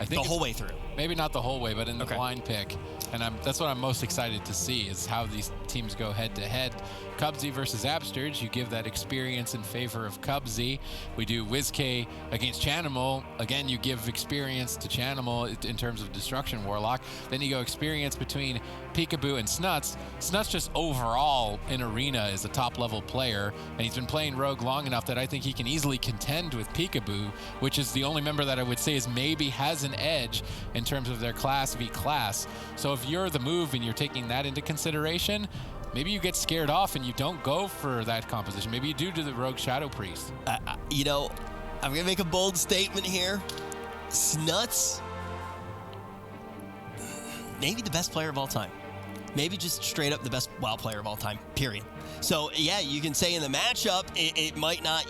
I think the whole way through. Maybe not the whole way, but in the blind pick. And that's what I'm most excited to see is how these teams go head-to-head. Cubsy versus Absterge, you give that experience in favor of Cubsy. We do WizK against Chanimal. Again, you give experience to Chanimal in terms of Destruction Warlock. Then you go experience between Peekaboo and Snuts. Snuts just overall in Arena is a top-level player, and he's been playing Rogue long enough that I think he can easily contend with Peekaboo, which is the only member that I would say is maybe has an edge in terms of their class v class. So if you're the move and you're taking that into consideration, maybe you get scared off and you don't go for that composition. Maybe you do the Rogue Shadow Priest. You know, I'm going to make a bold statement here. Snuts, maybe the best player of all time. Maybe just straight up the best WoW player of all time, period. So, yeah, you can say in the matchup,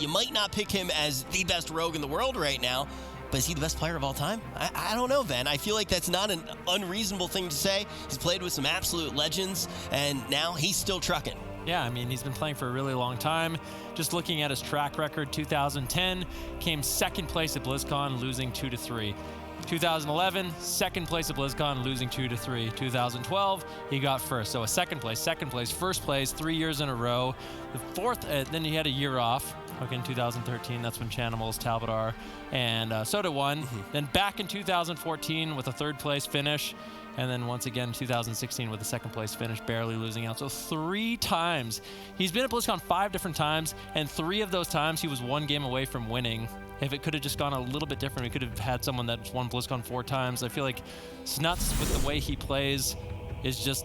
you might not pick him as the best rogue in the world right now, but is he the best player of all time? I don't know, Ven. I feel like that's not an unreasonable thing to say. He's played with some absolute legends, and now he's still trucking. Yeah, I mean, he's been playing for a really long time. Just looking at his track record, 2010, came second place at BlizzCon, losing 2-3. 2011, second place at BlizzCon, losing 2-3. 2012, he got first. So a second place, first place, 3 years in a row. The fourth, then he had a year off. Okay, in 2013, that's when Chanimals, Talbadar, and Soda won. Then back in 2014 with a third place finish. And then once again, 2016 with a second place finish, barely losing out. So 3 times. He's been at BlizzCon 5 different times, and 3 of those times he was 1 game away from winning. If it could have just gone a little bit different, we could have had someone that's won BlizzCon 4 times. I feel like Snuts, with the way he plays, is just,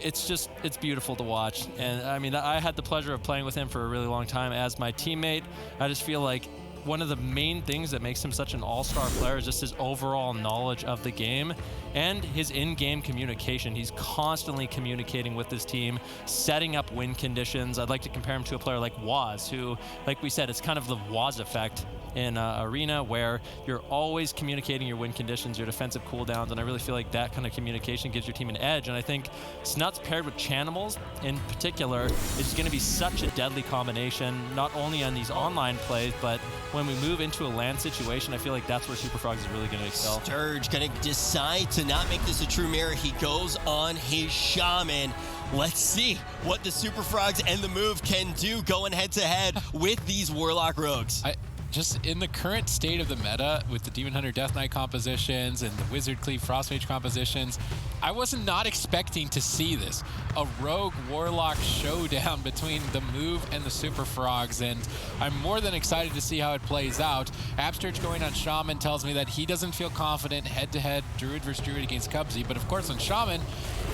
it's beautiful to watch. And I mean, I had the pleasure of playing with him for a really long time as my teammate. I just feel like one of the main things that makes him such an all-star player is just his overall knowledge of the game and his in-game communication. He's constantly communicating with his team, setting up win conditions. I'd like to compare him to a player like Waz, who, like we said, it's kind of the Waz effect in Arena, where you're always communicating your win conditions, your defensive cooldowns, and I really feel like that kind of communication gives your team an edge. And I think Snuts paired with Chanimals in particular is going to be such a deadly combination, not only on these online plays, but when we move into a LAN situation, I feel like that's where SuperFrogs is really going to excel. Sturge going to decide to not make this a true mirror. He goes on his Shaman. Let's see what the SuperFrogs and the move can do going head-to-head with these Warlock Rogues. Just in the current state of the meta with the Demon Hunter Death Knight compositions and the Wizard Cleave Frostmage compositions, I was not expecting to see this. A Rogue Warlock showdown between the move and the SuperFrogs, and I'm more than excited to see how it plays out. Absterge going on Shaman tells me that he doesn't feel confident head-to-head Druid versus Druid against Cubsy, but of course on Shaman,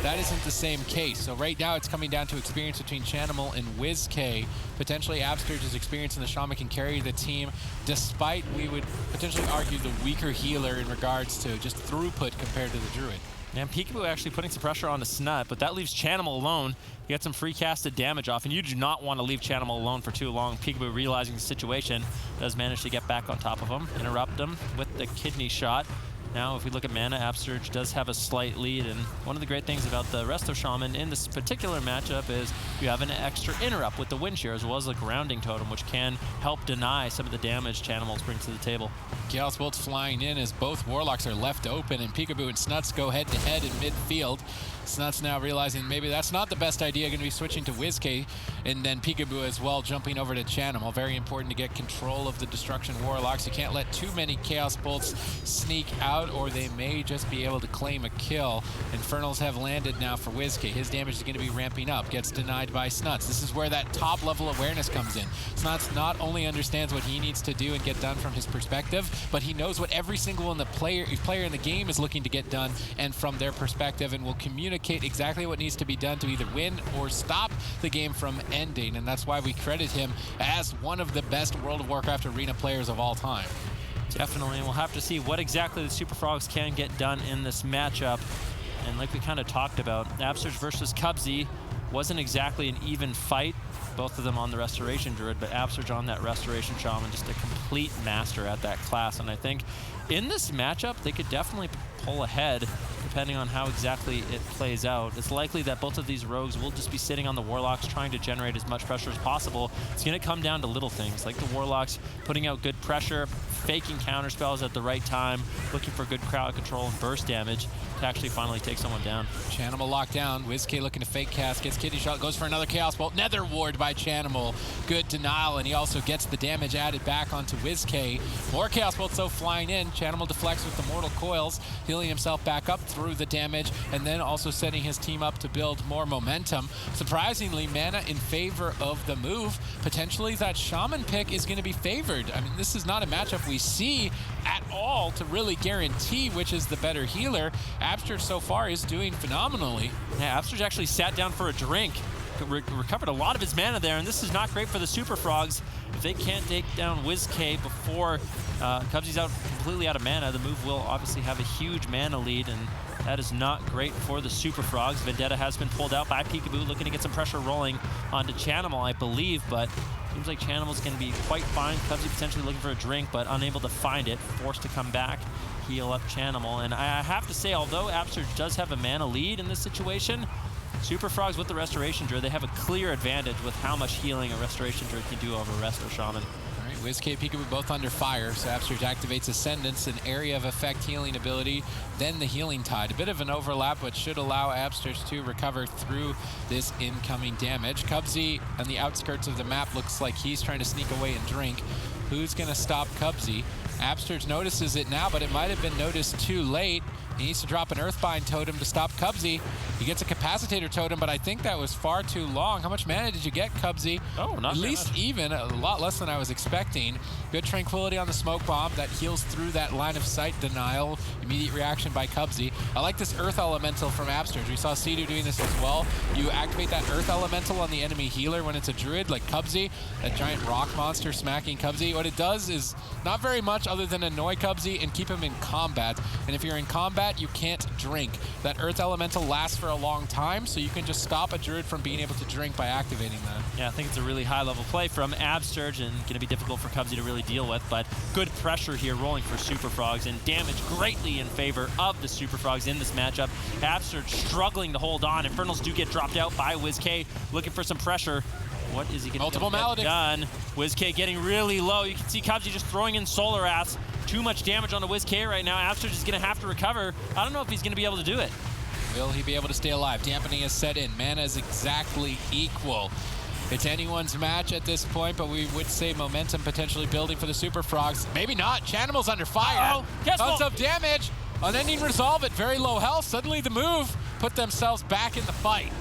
that isn't the same case. So right now it's coming down to experience between Chanimal and WizK. Potentially Absterge's experience in the Shaman can carry the team, despite, we would potentially argue, the weaker healer in regards to just throughput compared to the Druid. And Peekaboo actually putting some pressure on the Snut, but that leaves Chanimal alone. You get some free casted damage off, and you do not want to leave Chanimal alone for too long. Peekaboo, realizing the situation, does manage to get back on top of him, interrupt him with the kidney shot. Now, if we look at mana, Absterge does have a slight lead, and one of the great things about the rest of Shaman in this particular matchup is you have an extra interrupt with the Wind Shear, as well as the grounding totem, which can help deny some of the damage Chanimals bring to the table. Chaos Bolt's flying in as both Warlocks are left open, and Peekaboo and Snuts go head-to-head in midfield. Snuts now realizing maybe that's not the best idea, going to be switching to WizK, and then Peekaboo as well jumping over to Chanimal. Very important to get control of the Destruction Warlocks. You can't let too many Chaos Bolts sneak out, or they may just be able to claim a kill. Infernals have landed now for WizK. His damage is going to be ramping up. Gets denied by Snuts. This is where that top-level awareness comes in. Snuts not only understands what he needs to do and get done from his perspective, but he knows what every single player in the game is looking to get done, and from their perspective, and will communicate exactly what needs to be done to either win or stop the game from ending. And that's why we credit him as one of the best World of Warcraft arena players of all time. Definitely, and we'll have to see what exactly the SuperFrogs can get done in this matchup. And like we kind of talked about, Absterge versus Cubsy wasn't exactly an even fight. Both of them on the Restoration Druid, but Absterge on that Restoration Shaman, just a complete master at that class. And I think in this matchup, they could definitely pull ahead, depending on how exactly it plays out. It's likely that both of these rogues will just be sitting on the Warlocks trying to generate as much pressure as possible. It's going to come down to little things, like the Warlocks putting out good pressure, faking counter spells at the right time, looking for good crowd control and burst damage to actually finally take someone down. Chanimal locked down. WizK looking to fake cast, gets Kidney Shot, goes for another Chaos Bolt. Nether Ward by Chanimal. Good denial, and he also gets the damage added back onto WizK. More Chaos Bolts though flying in. Chanimal deflects with the Mortal Coils, healing himself back up through the damage, and then also setting his team up to build more momentum. Surprisingly, mana in favor of the move. Potentially that Shaman pick is going to be favored. I mean, this is not a matchup we see at all to really guarantee which is the better healer. Abster so far is doing phenomenally. Yeah, Abster's actually sat down for a drink, recovered a lot of his mana there, and this is not great for the Super Frogs. If they can't take down WizK before Cubsy's completely out of mana, the move will obviously have a huge mana lead, and that is not great for the Super Frogs. Vendetta has been pulled out by Peekaboo, looking to get some pressure rolling onto Chanimal, I believe, but seems like Chanimal's going to be quite fine. Cubsy potentially looking for a drink, but unable to find it, forced to come back, heal up Chanimal. And I have to say, although Abster does have a mana lead in this situation, Super Frogs with the Restoration Druid, they have a clear advantage with how much healing a Restoration Druid can do over Resto Shaman. All right, WizK, Peekaboo both under fire, so Abster activates Ascendance, an area of effect healing ability, then the Healing Tide. A bit of an overlap, but should allow Absters to recover through this incoming damage. Cubsy on the outskirts of the map looks like he's trying to sneak away and drink. Who's going to stop Cubsy? Absters notices it now, but it might have been noticed too late. He needs to drop an Earthbind totem to stop Cubsy. He gets a Capacitator totem, but I think that was far too long. How much mana did you get, Cubsy? Oh, not at least much. Even, a lot less than I was expecting. Good Tranquility on the Smoke Bomb that heals through that line of sight denial. Immediate reaction by Cubsy. I like this Earth Elemental from Absters. We saw Sea-Doo doing this as well. You activate that Earth Elemental on the enemy healer when it's a Druid, like Cubsy, that giant rock monster smacking Cubsy. What it does is not very much other than annoy Cubsy and keep him in combat. And if you're in combat, you can't drink. That Earth Elemental lasts for a long time, so you can just stop a Druid from being able to drink by activating that. Yeah, I think it's a really high-level play from Absterge and going to be difficult for Cubsy to really deal with, but good pressure here rolling for Super Frogs, and damage greatly in favor of the Super Frogs in this matchup. Absterge struggling to hold on. Infernals do get dropped out by WizK, looking for some pressure. What is he going to get done? WizK getting really low. You can see Cubsy just throwing in Solar Ass. Too much damage on the WizK right now. Absterge is going to have to recover. I don't know if he's going to be able to do it. Will he be able to stay alive? Dampening is set in. Mana is exactly equal. It's anyone's match at this point, but we would say momentum potentially building for the Super Frogs. Maybe not. Chanimal's under fire. Tons of damage. Unending Resolve at very low health. Suddenly the move put themselves back in the fight.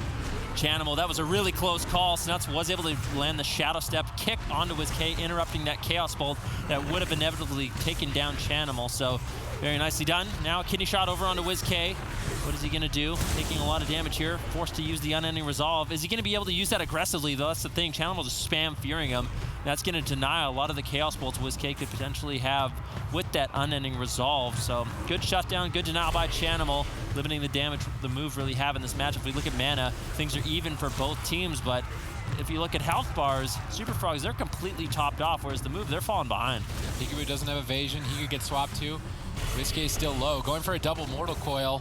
Chanimal, that was a really close call. Snuts was able to land the Shadow Step, kick onto WizK, interrupting that Chaos Bolt that would have inevitably taken down Chanimal. So very nicely done. Now a Kidney Shot over onto WizK. What is he going to do? Taking a lot of damage here. Forced to use the Unending Resolve. Is he going to be able to use that aggressively, though? That's the thing. Chanimal just spam fearing him. That's going to deny a lot of the Chaos Bolts WizK could potentially have with that Unending Resolve. So good shutdown, good denial by Chanimal, limiting the damage the move really have in this match. If we look at mana, things are even for both teams, but if you look at health bars, Super Frogs, they're completely topped off, whereas the move, they're falling behind. Peekaboo doesn't have evasion. He could get swapped too. WizK is still low, going for a double Mortal Coil,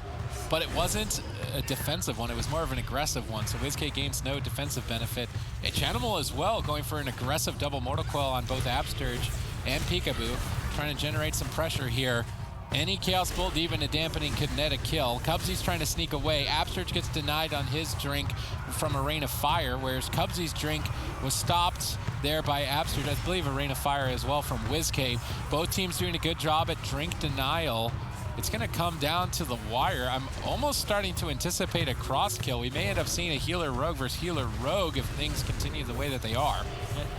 but it wasn't a defensive one. It was more of an aggressive one, so WizK gains no defensive benefit. And Chanimal as well, going for an aggressive double Mortal Coil on both Absterge and Peekaboo, trying to generate some pressure here. Any Chaos Bolt, even a dampening, could net a kill. Cubsy's trying to sneak away. Absterge gets denied on his drink from a Rain of Fire, whereas Cubsy's drink was stopped there by Absterge. I believe a Rain of Fire as well from WizK. Both teams doing a good job at drink denial. It's going to come down to the wire. I'm almost starting to anticipate a cross kill. We may end up seeing a healer rogue versus healer rogue if things continue the way that they are.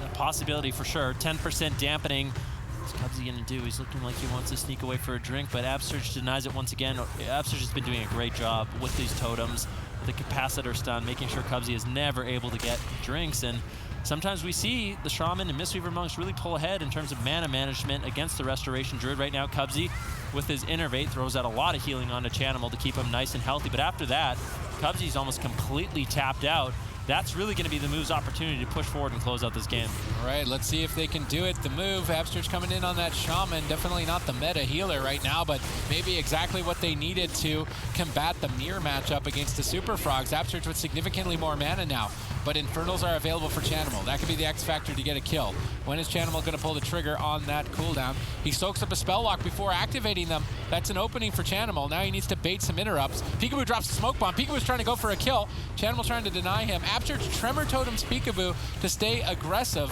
A possibility for sure. 10% dampening. What's Cubsy going to do? He's looking like he wants to sneak away for a drink, but Absterge denies it once again. Absterge has been doing a great job with these totems, the capacitor stun, making sure Cubsy is never able to get drinks. And sometimes we see the Shaman and Mistweaver Monks really pull ahead in terms of mana management against the Restoration Druid. Right now, Cubsy, with his Innervate, throws out a lot of healing onto Chanimal to keep him nice and healthy. But after that, Cubsy's almost completely tapped out. that's really going to be the move's opportunity to push forward and close out this game. All right, let's see if they can do it. The move, Abster's coming in on that Shaman. Definitely not the meta healer right now, but maybe exactly what they needed to combat the mirror matchup against the Super Frogs. Abster's with significantly more mana now, but Infernals are available for Chanimal. That could be the X factor to get a kill. When is Chanimal going to pull the trigger on that cooldown? He soaks up a spell lock before activating them. That's an opening for Chanimal. Now he needs to bait some interrupts. Peekaboo drops the smoke bomb. Peekaboo's trying to go for a kill. Chanimal trying to deny him. Abster's Tremor Totems Peekaboo to stay aggressive.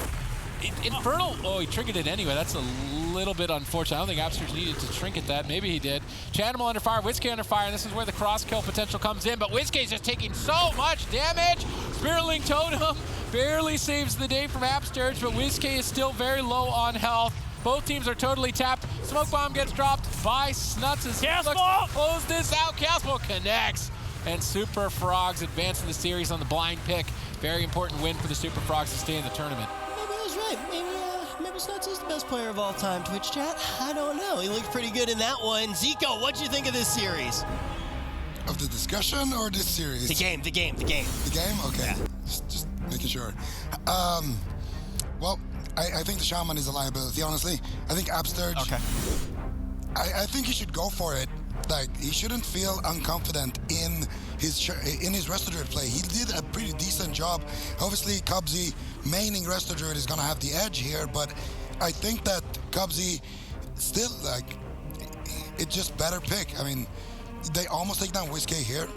Infernal, oh, he triggered it anyway. That's a little bit unfortunate. I don't think Abster's needed to trinket that. Maybe he did. Chanimal under fire, Whiskey under fire, and this is where the cross kill potential comes in, but Whiskey's just taking so much damage. Spiritling Totem barely saves the day from Abster's, but Whiskey is still very low on health. Both teams are totally tapped. Smoke bomb gets dropped by Snuts as he looks to close this out. Castle connects, and Super Frogs advance in the series on the blind pick. Very important win for the Super Frogs to stay in the tournament. Maybe I was right. Maybe Snuts is the best player of all time. Twitch chat? I don't know. He looked pretty good in that one. Zico, what'd you think of this series? Of the discussion or this series? The game. The game? Okay. Yeah. Just making sure. Well, I think the Shaman is a liability, honestly. I think Absterge. Okay. I think he should go for it. Like, he shouldn't feel unconfident in his Resto Druid play. He did a pretty decent job. Obviously, Cubsy maining Resto Druid is going to have the edge here, but I think that Cubsy still, like, it's just better pick. I mean, they almost take down Whiskey here,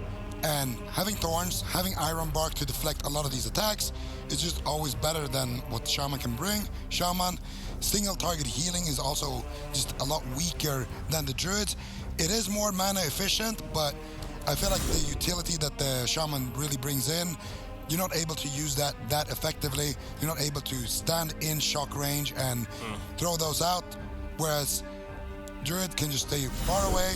and having Thorns, having Iron Bark to deflect a lot of these attacks is just always better than what Shaman can bring. Shaman, single target healing is also just a lot weaker than the Druids. It is more mana efficient, but I feel like the utility that the Shaman really brings in, you're not able to use that effectively. You're not able to stand in shock range and throw those out, whereas Druid can just stay far away,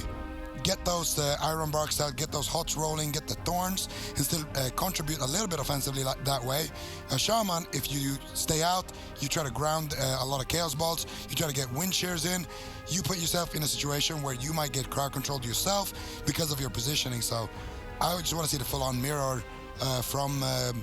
get those Iron Barks out, get those Hots rolling, get the Thorns, and still contribute a little bit offensively like that way. A Shaman, if you stay out, you try to ground a lot of Chaos Balls, you try to get Wind Shears in, you put yourself in a situation where you might get crowd controlled yourself because of your positioning. So I just want to see the full-on mirror from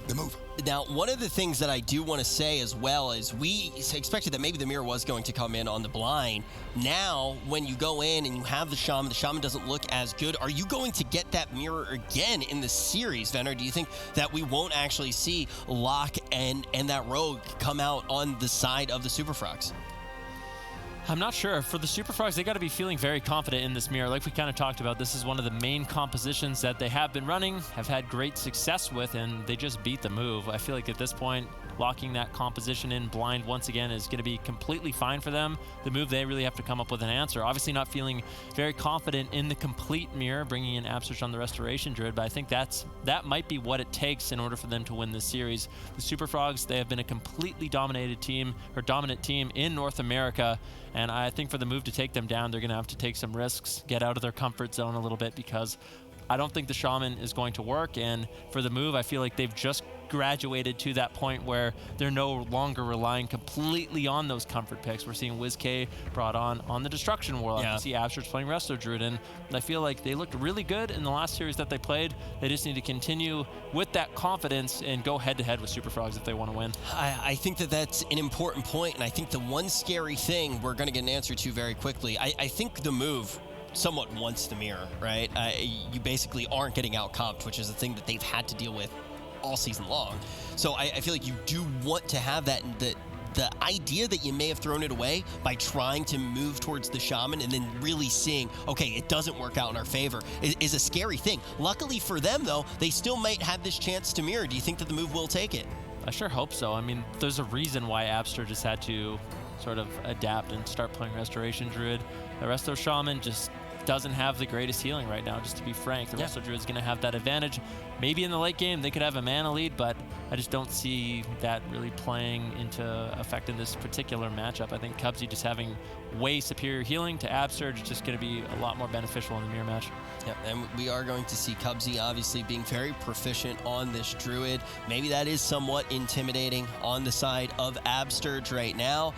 the move. Now, one of the things that I do want to say as well is we expected that maybe the mirror was going to come in on the blind. Now, when you go in and you have the Shaman doesn't look as good. Are you going to get that mirror again in the series, Venner? Do you think that we won't actually see Locke and that Rogue come out on the side of the Super Frogs? I'm not sure. For the Super Frogs, they got to be feeling very confident in this mirror. Like we kind of talked about, this is one of the main compositions that they have been running, have had great success with, and they just beat the move. I feel like at this point, locking that composition in blind once again is going to be completely fine for them. The move, they really have to come up with an answer. Obviously not feeling very confident in the complete mirror, bringing in Absterge on the Restoration Druid, but I think that might be what it takes in order for them to win this series. The Super Frogs, they have been a completely dominant team in North America, and I think for the move to take them down, they're going to have to take some risks, get out of their comfort zone a little bit, because I don't think the Shaman is going to work. And for the move, I feel like they've just graduated to that point where they're no longer relying completely on those comfort picks. We're seeing WizK brought on the Destruction Warlock. Yeah. We see Absterge playing Resto Druid, and I feel like they looked really good in the last series that they played. They just need to continue with that confidence and go head-to-head with Super Frogs if they want to win. I think that that's an important point, and I think the one scary thing we're going to get an answer to very quickly, I think the move somewhat wants the mirror, right? You basically aren't getting out-comped, which is the thing that they've had to deal with all season long. So I feel like you do want to have that, the idea that you may have thrown it away by trying to move towards the Shaman and then really seeing, okay, it doesn't work out in our favor, is a scary thing. Luckily for them, though, they still might have this chance to mirror. Do you think that the move will take it? I sure hope so. I mean, there's a reason why Absterge just had to sort of adapt and start playing Restoration Druid. The Resto Shaman just doesn't have the greatest healing right now, just to be frank. The Resto Druid's going to have that advantage. Maybe in the late game they could have a mana lead, but I just don't see that really playing into effect in this particular matchup. I think Cubsy just having way superior healing to Absterge is just going to be a lot more beneficial in the mirror match. Yeah, and we are going to see Cubsy obviously being very proficient on this Druid. Maybe that is somewhat intimidating on the side of Absterge right now.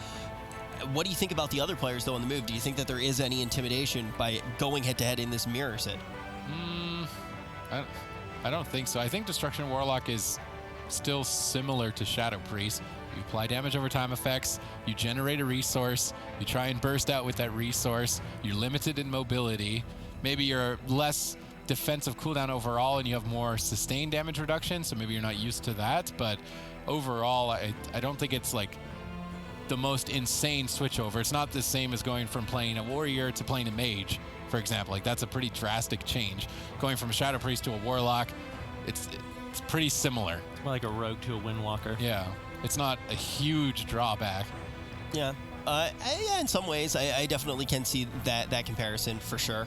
What do you think about the other players, though, on the move? Do you think that there is any intimidation by going head-to-head in this mirror, Sid? I don't think so. I think Destruction Warlock is still similar to Shadow Priest. You apply damage over time effects, you generate a resource, you try and burst out with that resource, you're limited in mobility, maybe you're less defensive cooldown overall and you have more sustained damage reduction, so maybe you're not used to that, but overall I don't think it's like the most insane switchover. It's not the same as going from playing a warrior to playing a mage, for example. Like, that's a pretty drastic change. Going from a Shadow Priest to a warlock, it's pretty similar. More like a rogue to a windwalker. Yeah, it's not a huge drawback. Yeah. Yeah, in some ways, I definitely can see that comparison for sure.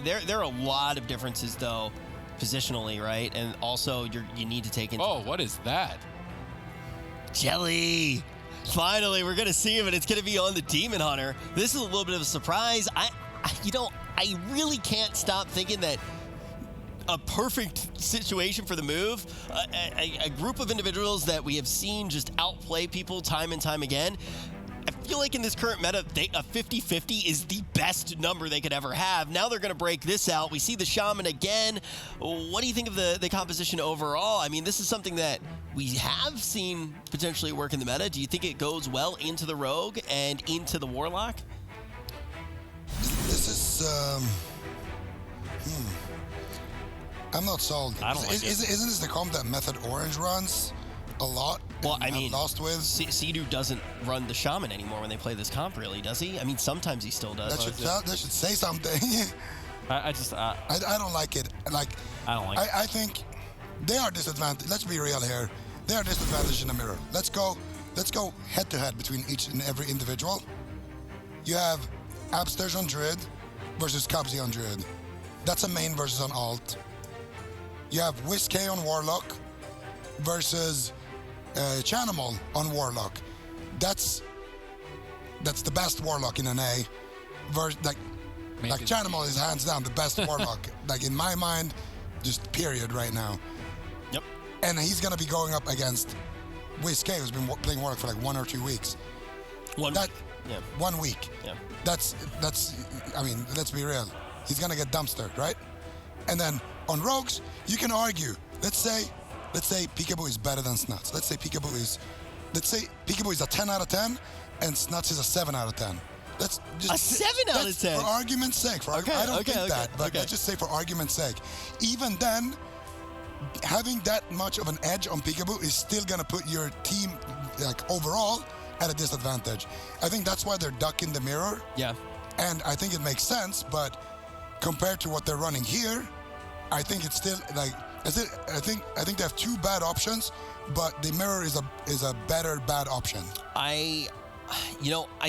There are a lot of differences though, positionally, right? And also, you need to take into. Oh, what is that? Jelly. Finally, we're gonna see him, and it's gonna be on the Demon Hunter. This is a little bit of a surprise. I really can't stop thinking that a perfect situation for the move, a group of individuals that we have seen just outplay people time and time again. I feel like in this current meta, a 50-50 is the best number they could ever have. Now they're going to break this out. We see the Shaman again. What do you think of the composition overall? I mean, this is something that we have seen potentially work in the meta. Do you think it goes well into the Rogue and into the Warlock? This is... I'm not sold. I don't like it. Isn't this the comp that Method Orange runs a lot? Well, I mean, lost with. Sidu doesn't run the Shaman anymore when they play this comp, really, does he? I mean, sometimes he still does. That should say something. I don't like it. Like, I don't like it. I think they are disadvantaged. Let's be real here. They are disadvantaged in the mirror. Let's go head to head between each and every individual. You have Absterge on Druid versus Cubsy on Druid. That's a main versus an alt. You have WizK on Warlock versus Chanimal on Warlock. That's the best Warlock in NA. Like Chanimal is hands down the best Warlock. Like, in my mind, just period right now. Yep. And he's gonna be going up against WizK, who's been playing Warlock for like 1 or 2 weeks. 1 week. Yeah. That's. I mean, let's be real. He's gonna get dumpstered, right? And then on Rogues, you can argue. Let's say Peekaboo is better than Snuts. Let's say Peekaboo is a 10 out of 10, and Snuts is a 7 out of 10. Let's just a 7 out of 10. For argument's sake. I don't think that, but let's just say for argument's sake. Even then, having that much of an edge on Peekaboo is still gonna put your team, like, overall at a disadvantage. I think that's why they're ducking the mirror. Yeah. And I think it makes sense, but compared to what they're running here, I think it's still like I think they have 2 bad options, but the mirror is a better bad option. I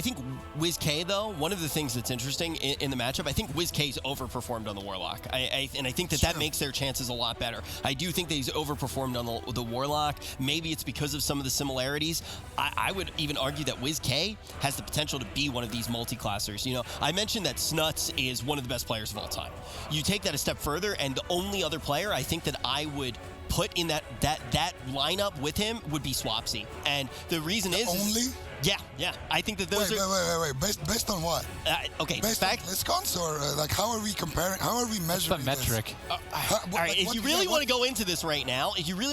think WizK, though, one of the things that's interesting in the matchup, I think WizK's overperformed on the Warlock. I think that makes their chances a lot better. I do think that he's overperformed on the Warlock. Maybe it's because of some of the similarities. I would even argue that WizK has the potential to be one of these multi-classers. You know, I mentioned that Snuts is one of the best players of all time. You take that a step further, and the only other player I think that I would put in that lineup with him would be Swapsy. And the reason is... Yeah. I think that those are... Wait. Based on what? Okay, based on BlizzCons, or like, how are we comparing? How are we measuring the metric? All right, if you really want to go into this right now, you're the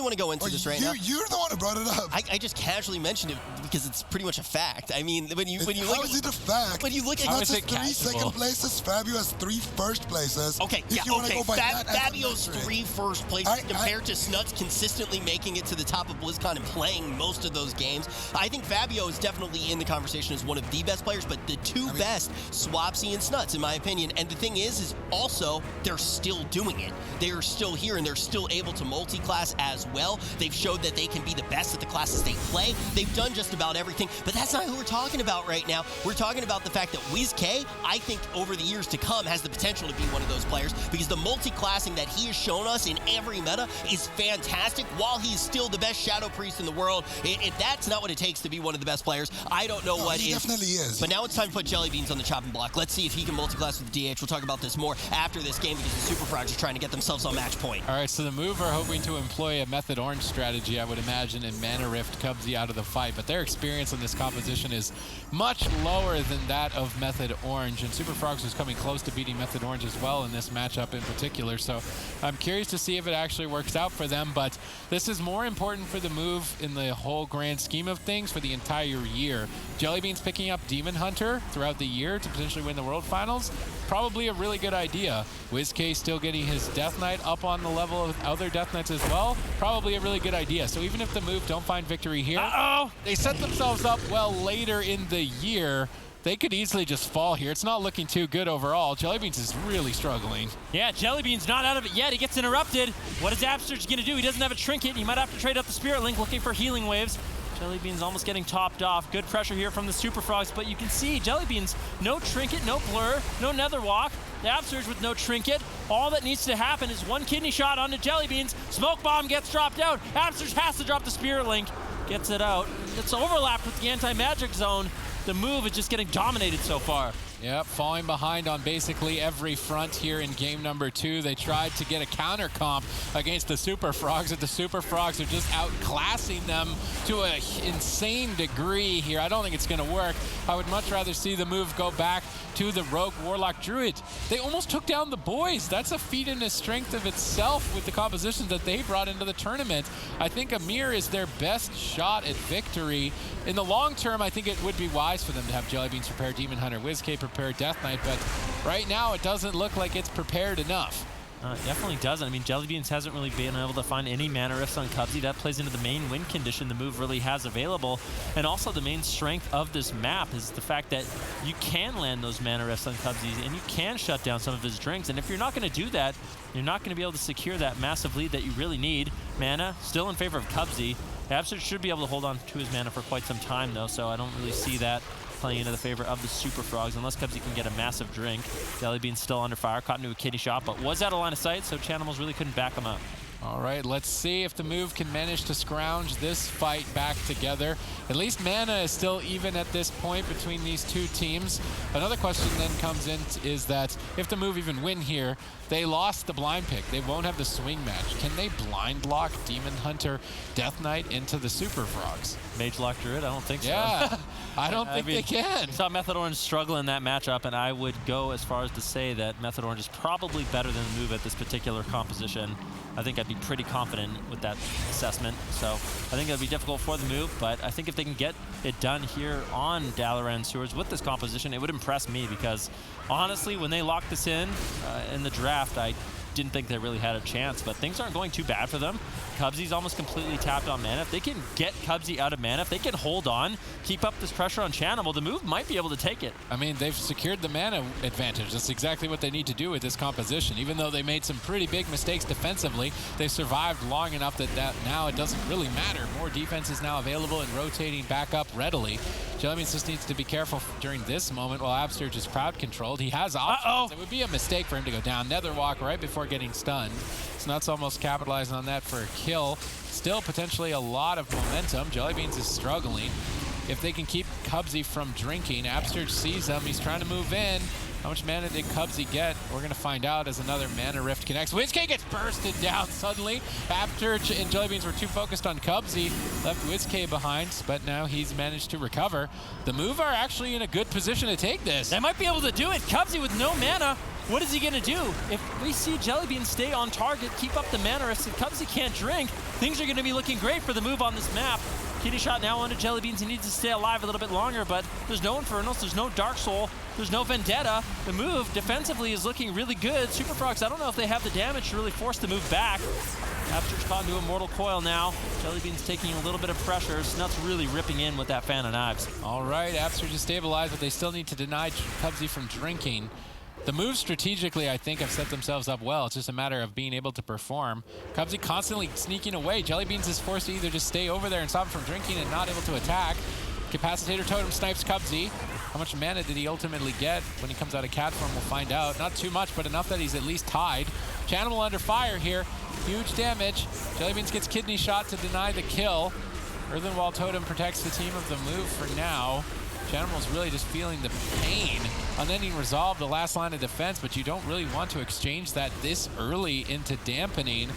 one who brought it up. I just casually mentioned it because it's pretty much a fact. I mean, when you look how is it a fact? When you look at how is it 3 second places, Fabio has 3 first places. Okay, Fabio's 3 first places compared to Snuts consistently making it to the top of BlizzCon and playing most of those games. I think Fabio is definitely in the conversation as one of the best players, but the 2 best, Swapsy and Snuts, in my opinion. And the thing is also they're still doing it. They are still here, and they're still able to multi-class as well. They've showed that they can be the best at the classes they play. They've done just about everything, but that's not who we're talking about right now. We're talking about the fact that WizK, I think over the years to come, has the potential to be one of those players, because the multi-classing that he has shown us in every meta is fantastic. While he's still the best Shadow Priest in the world, if that's not what it takes to be one of the best players, players. I don't know what he definitely is. But now it's time to put Jelly Beans on the chopping block. Let's see if he can multi-class with the DH. We'll talk about this more after this game because the Super Frogs are trying to get themselves on match point. All right, so the Move are hoping to employ a Method Orange strategy, I would imagine, and Mana Rift Cubsy out of the fight. But their experience in this composition is much lower than that of Method Orange. And Super Frogs was coming close to beating Method Orange as well in this matchup in particular. So I'm curious to see if it actually works out for them. But this is more important for the Move in the whole grand scheme of things for the entire year. Jellybeans picking up Demon Hunter throughout the year to potentially win the World Finals, probably a really good idea. WizK still getting his Death Knight up on the level of other Death Knights as well, probably a really good idea. So even if the Move don't find victory here, they set themselves up well later in the year. They could easily just fall here. It's not looking too good overall. Jellybeans is really struggling. Yeah, Jellybean's not out of it yet. He gets interrupted. What is Absterge going to do? He doesn't have a trinket. He might have to trade up the Spirit Link looking for healing waves. Jellybean's almost getting topped off. Good pressure here from the Super Frogs, but you can see Jellybean's no trinket, no blur, no nether walk. The Absterge with no trinket. All that needs to happen is one kidney shot onto Jellybeans. Smoke Bomb gets dropped out. Absterge has to drop the Spirit Link. Gets it out. It's overlapped with the anti-magic zone. The Move is just getting dominated so far. Yep, falling behind on basically every front here in game number 2. They tried to get a counter comp against the Super Frogs, and the Super Frogs are just outclassing them to an insane degree here. I don't think it's going to work. I would much rather see the Move go back to the Rogue Warlock Druid. They almost took down the boys. That's a feat in the strength of itself with the compositions that they brought into the tournament. I think Amir is their best shot at victory. In the long term, I think it would be wise for them to have Jellybeans prepare Demon Hunter, WizK prepare Death Knight, but right now it doesn't look like it's prepared enough. It definitely doesn't. I mean, Jellybeans hasn't really been able to find any mana rifts on Cubsy. That plays into the main win condition the Move really has available. And also the main strength of this map is the fact that you can land those mana rifts on Cubsy and you can shut down some of his drinks. And if you're not going to do that, you're not going to be able to secure that massive lead that you really need. Mana still in favor of Cubsy. Absurd should be able to hold on to his mana for quite some time though, so I don't really see that playing into the favor of the Super Frogs unless Cubsy can get a massive drink. Jellybean's still under fire, caught into a kidney shot, but was out of line of sight, so Chanimals really couldn't back him up. All right, let's see if the Move can manage to scrounge this fight back together. At least mana is still even at this point between these two teams. Another question then comes in is that if the Move even win here, they lost the blind pick. They won't have the swing match. Can they blind lock Demon Hunter Death Knight into the Super Frogs? Mage lock Druid? I don't think so. Yeah, I don't think they can. I saw Method Orange struggle in that matchup, and I would go as far as to say that Method Orange is probably better than the Move at this particular composition. I think I'd be pretty confident with that assessment. So I think it'd be difficult for the Move, but I think if they can get it done here on Dalaran Sewers with this composition, it would impress me because honestly, when they locked this in the draft, I didn't think they really had a chance, but things aren't going too bad for them. Cubsy's almost completely tapped on mana. If they can get Cubsy out of mana, if they can hold on, keep up this pressure on Chanimal, the Move might be able to take it. I mean, they've secured the mana advantage. That's exactly what they need to do with this composition. Even though they made some pretty big mistakes defensively, they survived long enough that now it doesn't really matter. More defense is now available and rotating back up readily. Jellybeans just needs to be careful during this moment while Absterge is crowd controlled. He has options. It would be a mistake for him to go down. Netherwalk right before getting stunned. Snuts almost capitalizing on that for a kill. Still potentially a lot of momentum. Jellybeans is struggling. If they can keep Cubsy from drinking, Absterge sees them. He's trying to move in. How much mana did Cubsy get? We're going to find out as another mana rift connects. WizK gets bursted down suddenly. Absterge and Jellybeans were too focused on Cubsy. Left WizK behind, but now he's managed to recover. The Move are actually in a good position to take this. They might be able to do it. Cubsy with no mana. What is he going to do? If we see Jellybean stay on target, keep up the mana rifts, and Cubsy can't drink, things are going to be looking great for the Move on this map. Kidney shot now onto Jellybeans. He needs to stay alive a little bit longer, but there's no Infernals, there's no Dark Soul, there's no Vendetta. The Move defensively is looking really good. Super Frogs, I don't know if they have the damage to really force the Move back. Absterge caught into a Mortal Coil now. Jellybean's taking a little bit of pressure. Snuts really ripping in with that Fan of Knives. All right, Absterge is stabilized, but they still need to deny Cubsy from drinking. The Moves strategically, I think, have set themselves up well. It's just a matter of being able to perform. Cubsy constantly sneaking away. Jellybeans is forced to either just stay over there and stop him from drinking and not able to attack. Capacitator Totem snipes Cubsy. How much mana did he ultimately get when he comes out of cat form? We'll find out. Not too much, but enough that he's at least tied. Chanimal under fire here. Huge damage. Jellybeans gets kidney shot to deny the kill. Earthen Wall Totem protects the team of the move for now. General's really just feeling the pain. Unending Resolve, the last line of defense, but you don't really want to exchange that this early into dampening.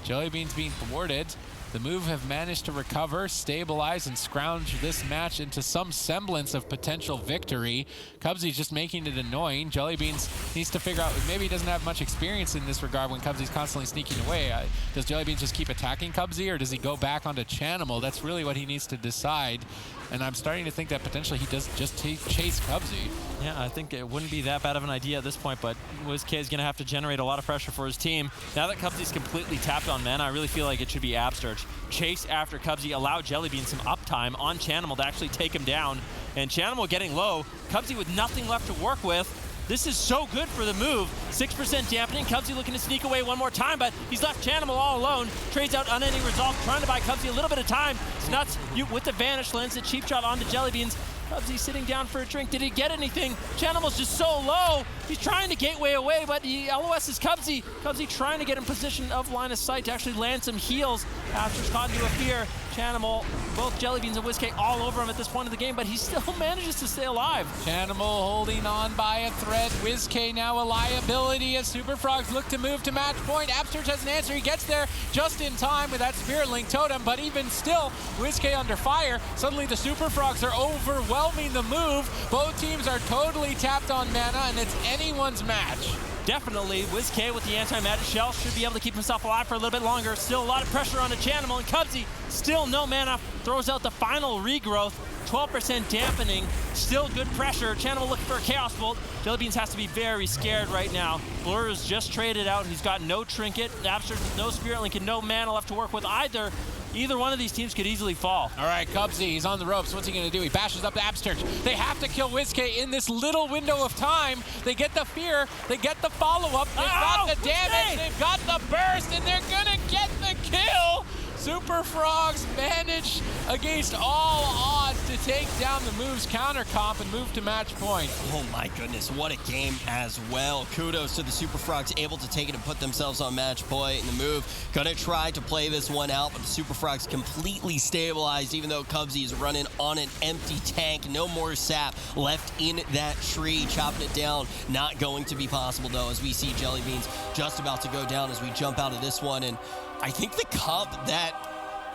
Jellybeans being thwarted. The move have managed to recover, stabilize, and scrounge this match into some semblance of potential victory. Cubsy's just making it annoying. Jellybeans needs to figure out, maybe he doesn't have much experience in this regard when Cubsy's constantly sneaking away. Does Jellybeans just keep attacking Cubsy, or does he go back onto Chanimal? That's really what he needs to decide. And I'm starting to think that potentially he does just chase Cubsy. Yeah, I think it wouldn't be that bad of an idea at this point, but WizK is going to have to generate a lot of pressure for his team. Now that Cubsy's completely tapped on mana, I really feel like it should be Absturge. Chase after Cubsy, allow Jellybean some uptime on Chanimal to actually take him down. And Chanimal getting low, Cubsy with nothing left to work with. This is so good for the move. 6% dampening. Cubsy looking to sneak away one more time, but he's left Chanimal all alone. Trades out Unending Resolve, trying to buy Cubsy a little bit of time. Snuts with the Vanish Lens, a cheap shot onto Jellybeans. Cubsy sitting down for a drink. Did he get anything? Chanimal's just so low. He's trying to gateway away, but he LOS's Cubsy. Cubsy trying to get in position of line of sight to actually land some heals. After's caught into a fear. Chanimal, both Jellybeans and WizK all over him at this point of the game, but he still manages to stay alive. Chanimal holding on by a thread. WizK now a liability as Super Frogs look to move to match point. Absturge has an answer. He gets there just in time with that Spirit Link Totem, but even still, WizK under fire. Suddenly the Super Frogs are overwhelming the move. Both teams are totally tapped on mana, and it's anyone's match. Definitely, WizK with the anti-magic shell should be able to keep himself alive for a little bit longer. Still a lot of pressure on the Chanimal, and Cubsy still no mana, throws out the final regrowth. 12% dampening, still good pressure. Chanimal looking for a Chaos Bolt. Jellybeans has to be very scared right now. Blur is just traded out, and he's got no Trinket. Absturge with no Spirit Link and no mana left to work with either. Either one of these teams could easily fall. All right, Cubsy, he's on the ropes. What's he going to do? He bashes up the Absturge. They have to kill WizK in this little window of time. They get the fear. They get the follow-up. They've got the damage. They've got the burst, and they're going to get the kill. Super Frogs manage against all odds to take down the move's counter comp and move to match point. Oh my goodness, what a game as well. Kudos to the Super Frogs, able to take it and put themselves on match point in the move. Gonna try to play this one out, but the Super Frogs completely stabilized, even though Cubsy is running on an empty tank. No more sap left in that tree, chopping it down. Not going to be possible though, as we see Jellybeans just about to go down as we jump out of this one. And I think the comp that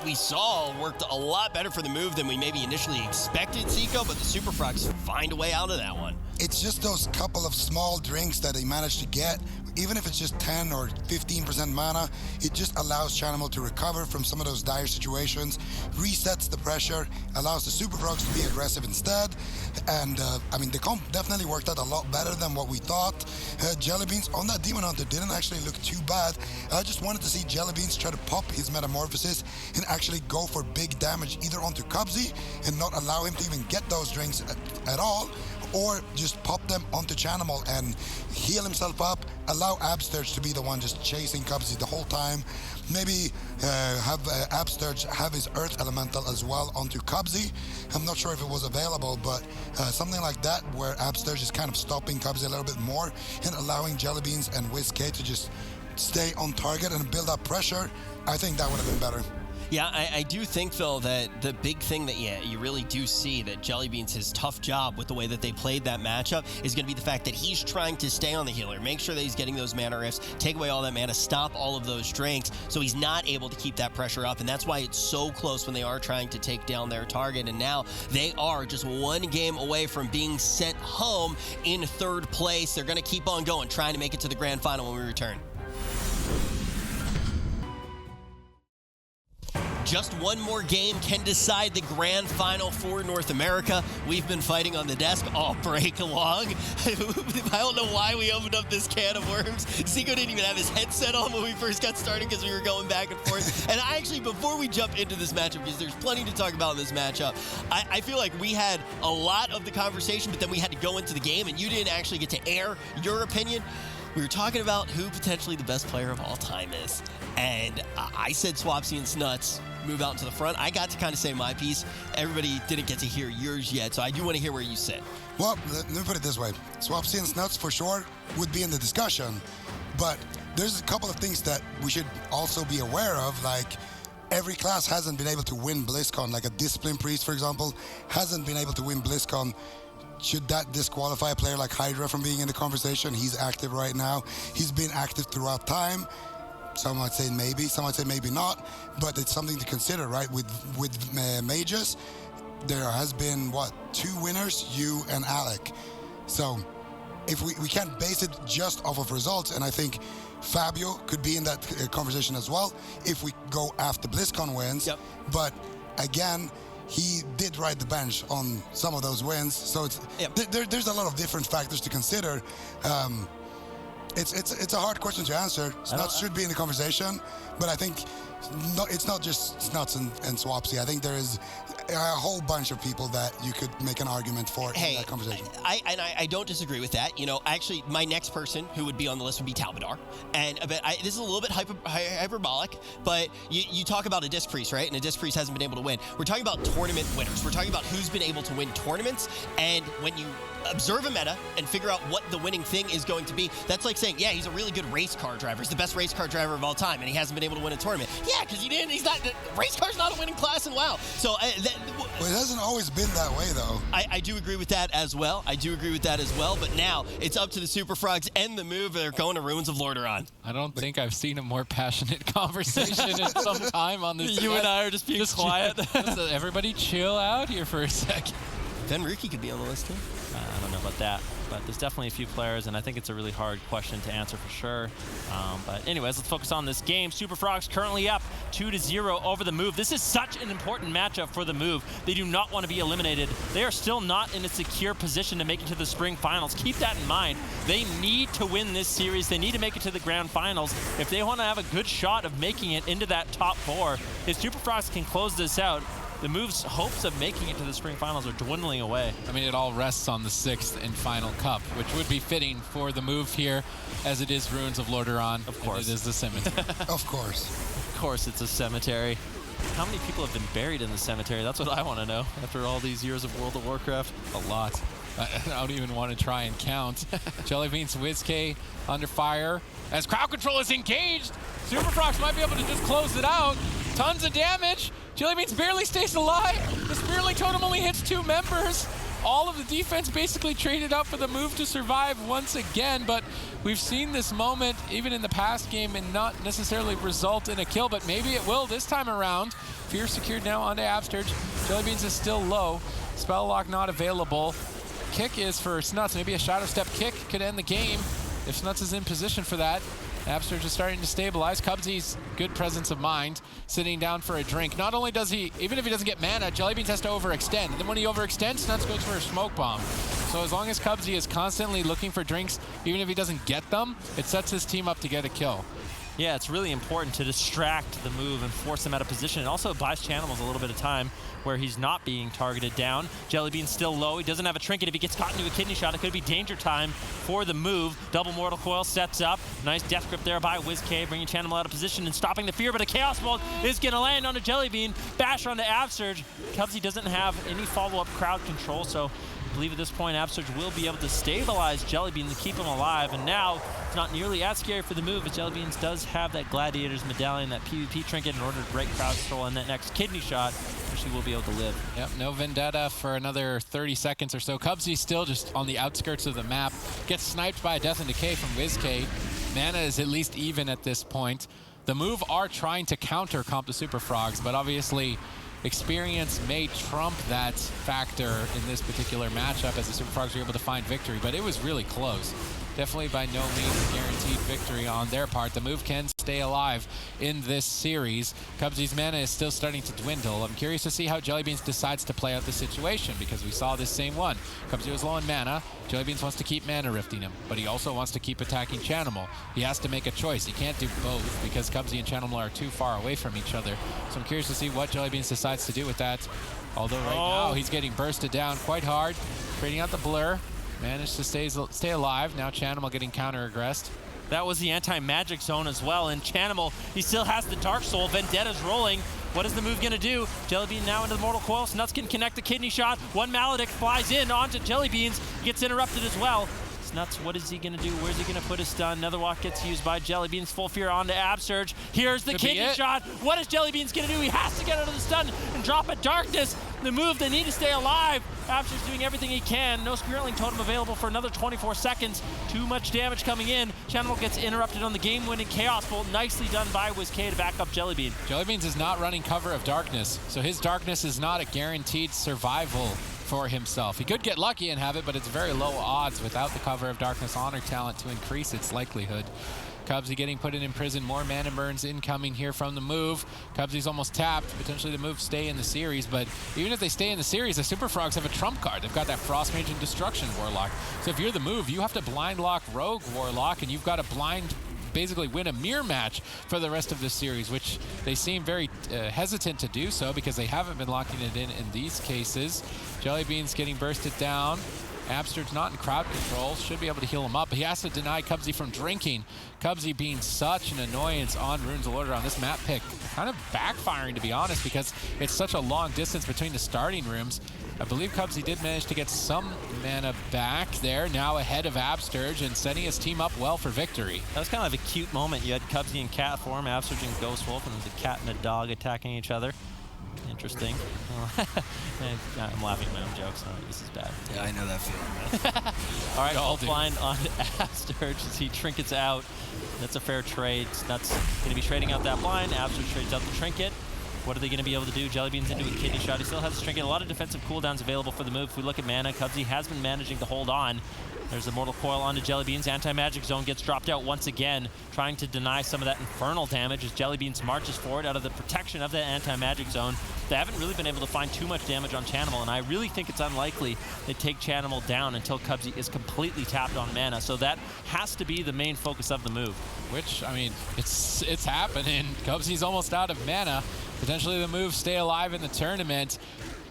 we saw worked a lot better for the move than we maybe initially expected, Zico, but the Super Frogs find a way out of that one. It's just those couple of small drinks that they managed to get. Even if it's just 10 or 15% mana, it just allows Chanimal to recover from some of those dire situations, resets the pressure, allows the Super Frogs to be aggressive instead. And I mean, the comp definitely worked out a lot better than what we thought. Jellybeans on that Demon Hunter didn't actually look too bad. I just wanted to see Jellybeans try to pop his Metamorphosis and actually go for big damage either onto Cubsy and not allow him to even get those drinks at all, or just pop them onto Chanimal and heal himself up, allow Absturge to be the one just chasing Cubsy the whole time. Maybe have Absturge have his Earth Elemental as well onto Cubsy. I'm not sure if it was available, but something like that where Absturge is kind of stopping Cubsy a little bit more and allowing Jellybeans and WizK to just stay on target and build up pressure. I think that would have been better. Yeah, I do think, though, that the big thing that, you really do see that Jellybeans, his tough job with the way that they played that matchup is going to be the fact that he's trying to stay on the healer, make sure that he's getting those mana rifts, take away all that mana, stop all of those drinks, so he's not able to keep that pressure up, and that's why it's so close when they are trying to take down their target, and now they are just one game away from being sent home in third place. They're going to keep on going, trying to make it to the grand final when we return. Just one more game can decide the grand final for North America. We've been fighting on the desk all break long. I don't know why we opened up this can of worms. Zico didn't even have his headset on when we first got started because we were going back and forth. And actually, before we jump into this matchup, because there's plenty to talk about in this matchup, I feel like we had a lot of the conversation, but then we had to go into the game, and you didn't actually get to air your opinion. We were talking about who potentially the best player of all time is. And I said Swapsy and Snuts move out into the front. I got to kind of say my piece. Everybody didn't get to hear yours yet, so I do want to hear where you sit. Well, let me put it this way. Swapsy and Snuts for sure would be in the discussion, but there's a couple of things that we should also be aware of, like every class hasn't been able to win BlizzCon. Like a Discipline Priest, for example, hasn't been able to win BlizzCon. Should that disqualify a player like Hydra from being in the conversation? He's active right now. He's been active throughout time. Some might say maybe, some might say maybe not, but it's something to consider, right? With mages, there has been, what, 2 winners, you and Alec. So if we can't base it just off of results, and I think Fabio could be in that conversation as well if we go after BlizzCon wins. Yep. But again, he did ride the bench on some of those wins, so it's there's a lot of different factors to consider. It's a hard question to answer. Snuts should be in the conversation, but I think it's not just Snuts and Swapsy. I think there is a whole bunch of people that you could make an argument for in that conversation. I don't disagree with that. You know, actually, my next person who would be on the list would be Talbadar. And this is a little bit hyperbolic, but you talk about a Disc Priest, right? And a Disc Priest hasn't been able to win. We're talking about tournament winners. We're talking about who's been able to win tournaments. And when you observe a meta and figure out what the winning thing is going to be, that's like saying, yeah, he's a really good race car driver. He's the best race car driver of all time, and he hasn't been able to win a tournament. Yeah, because he's not. Race car's not a winning class in WoW. So well, it hasn't always been that way, though. I do agree with that as well. But now it's up to the Super Frogs and the move. They're going to Ruins of Lordaeron. I don't think I've seen a more passionate conversation in some time on this. You and I are just being quiet. Everybody chill out here for a second. Ben Rookie could be on the list too. I don't know about that, but there's definitely a few players, and I think it's a really hard question to answer for sure. But anyways, let's focus on this game. Super Frogs currently up 2-0 over the Move. This is such an important matchup for the Move. They do not want to be eliminated. They are still not in a secure position to make it to the spring finals. Keep that in mind. They need to win this series. They need to make it to the grand finals if they want to have a good shot of making it into that top 4. If Super Frogs can close this out, the Move's hopes of making it to the spring finals are dwindling away. I mean, it all rests on the 6th and final cup, which would be fitting for the Move here, as it is Ruins of Lordaeron. Of course. It is the cemetery. Of course. Of course, it's a cemetery. How many people have been buried in the cemetery? That's what I want to know after all these years of World of Warcraft. A lot. I don't even want to try and count. Jellybeans WizK under fire. As crowd control is engaged, Super Frogs might be able to just close it out. Tons of damage. Jellybeans barely stays alive. The Spearling Totem only hits 2 members. All of the defense basically traded up for the Move to survive once again, but we've seen this moment even in the past game and not necessarily result in a kill, but maybe it will this time around. Fear secured now onto Absterge. Jellybeans is still low. Spell Lock not available. Kick is for Snuts. Maybe a Shadow Step kick could end the game if Snuts is in position for that. Absterge is starting to stabilize. Cubsy's good presence of mind, sitting down for a drink. Not only does he, even if he doesn't get mana, Jellybeans has to overextend. And then when he overextends, Snuts goes for a smoke bomb. So as long as Cubsy is constantly looking for drinks, even if he doesn't get them, it sets his team up to get a kill. Yeah, it's really important to distract the Move and force him out of position. It also buys Chanimals a little bit of time where he's not being targeted down. Jellybean's still low. He doesn't have a trinket. If he gets caught into a kidney shot, it could be danger time for the Move. Double Mortal Coil sets up. Nice death grip there by WizK, bringing Chanimal out of position and stopping the fear, but a Chaos Bolt is going to land onto Jellybean. Bash onto Absterge. Cubsy doesn't have any follow-up crowd control, so I believe at this point Absterge will be able to stabilize Jellybean to keep him alive, and now it's not nearly as scary for the Move, but Jellybeans does have that Gladiator's Medallion, that PvP trinket in order to break crowd control and that next kidney shot, which he will be able to live. Yep, no Vendetta for another 30 seconds or so. Cubsy still just on the outskirts of the map, gets sniped by a Death and Decay from WizK. Mana is at least even at this point. The Move are trying to counter comp to Super Frogs, but obviously experience may trump that factor in this particular matchup as the Super Frogs were able to find victory, but it was really close. Definitely by no means guaranteed victory on their part. The Move can stay alive in this series. Cubsy's mana is still starting to dwindle. I'm curious to see how Jellybeans decides to play out the situation, because we saw this same one. Cubsy was low on mana. Jellybeans wants to keep mana rifting him, but he also wants to keep attacking Chanimal. He has to make a choice. He can't do both because Cubsy and Chanimal are too far away from each other. So I'm curious to see what Jellybeans decides to do with that. Although right now he's getting bursted down quite hard, creating out the blur. Managed to stay alive. Now Chanimal getting counter-aggressed. That was the anti-magic zone as well, and Chanimal, he still has the Dark Soul. Vendetta's rolling. What is the Move going to do? Jellybean now into the Mortal Coil. Snuts can connect the kidney shot. One Maledict flies in onto Jellybeans. Gets interrupted as well. Snuts, what is he going to do? Where's he going to put his stun? Another walk gets used by Jellybeans. Full fear onto Absurge. Here's the kidney shot. What is Jellybeans going to do? He has to get out of the stun and drop a Darkness. The move, they need to stay alive. Absurge doing everything he can. No Spiritling Totem available for another 24 seconds. Too much damage coming in. Channel gets interrupted on the game-winning Chaos Bolt. Nicely done by WizK to back up Jellybean. Jellybeans is not running cover of Darkness, so his Darkness is not a guaranteed survival for himself. He could get lucky and have it, but it's very low odds without the cover of Darkness Honor talent to increase its likelihood. Cubsy getting put in prison. More mana burns incoming here from the move. Cubsy's almost tapped. Potentially the move stay in the series, but even if they stay in the series, the Super Frogs have a trump card. They've got that Frost Mage and Destruction Warlock. So if you're the move, you have to blind lock Rogue Warlock, and you've got to blind basically win a mirror match for the rest of the series, which they seem very hesitant to do so because they haven't been locking it in these cases. Jellybeans getting bursted down. Absurge's not in crowd control, should be able to heal him up, but he has to deny Cubsy from drinking. Cubsy being such an annoyance on Runes of Order on this map pick, kind of backfiring to be honest, because it's such a long distance between the starting rooms. I believe Cubsy did manage to get some mana back there, now ahead of Absurge and setting his team up well for victory. That was kind of a cute moment. You had Cubsy in cat form, Absurge and Ghost Wolf, and it was a cat and a dog attacking each other. Interesting. I'm laughing at my own jokes. No, this is bad. Yeah, I know that feeling. All right, all blind on Absurge as he trinkets out. That's a fair trade. That's going to be trading out that blind. Absurge trades out the trinket. What are they going to be able to do? Jellybeans into a kidney shot. He still has a trinket. A lot of defensive cooldowns available for the move. If we look at mana, Cubsy has been managing to hold on. There's a Mortal Coil onto Jellybeans. Anti-Magic Zone gets dropped out once again, trying to deny some of that infernal damage as Jellybeans marches forward out of the protection of that Anti-Magic Zone. They haven't really been able to find too much damage on Chanimal, and I really think it's unlikely they take Chanimal down until Cubsy is completely tapped on mana. So that has to be the main focus of the move. Which, I mean, it's happening. Cubsy's almost out of mana. Potentially the move stay alive in the tournament.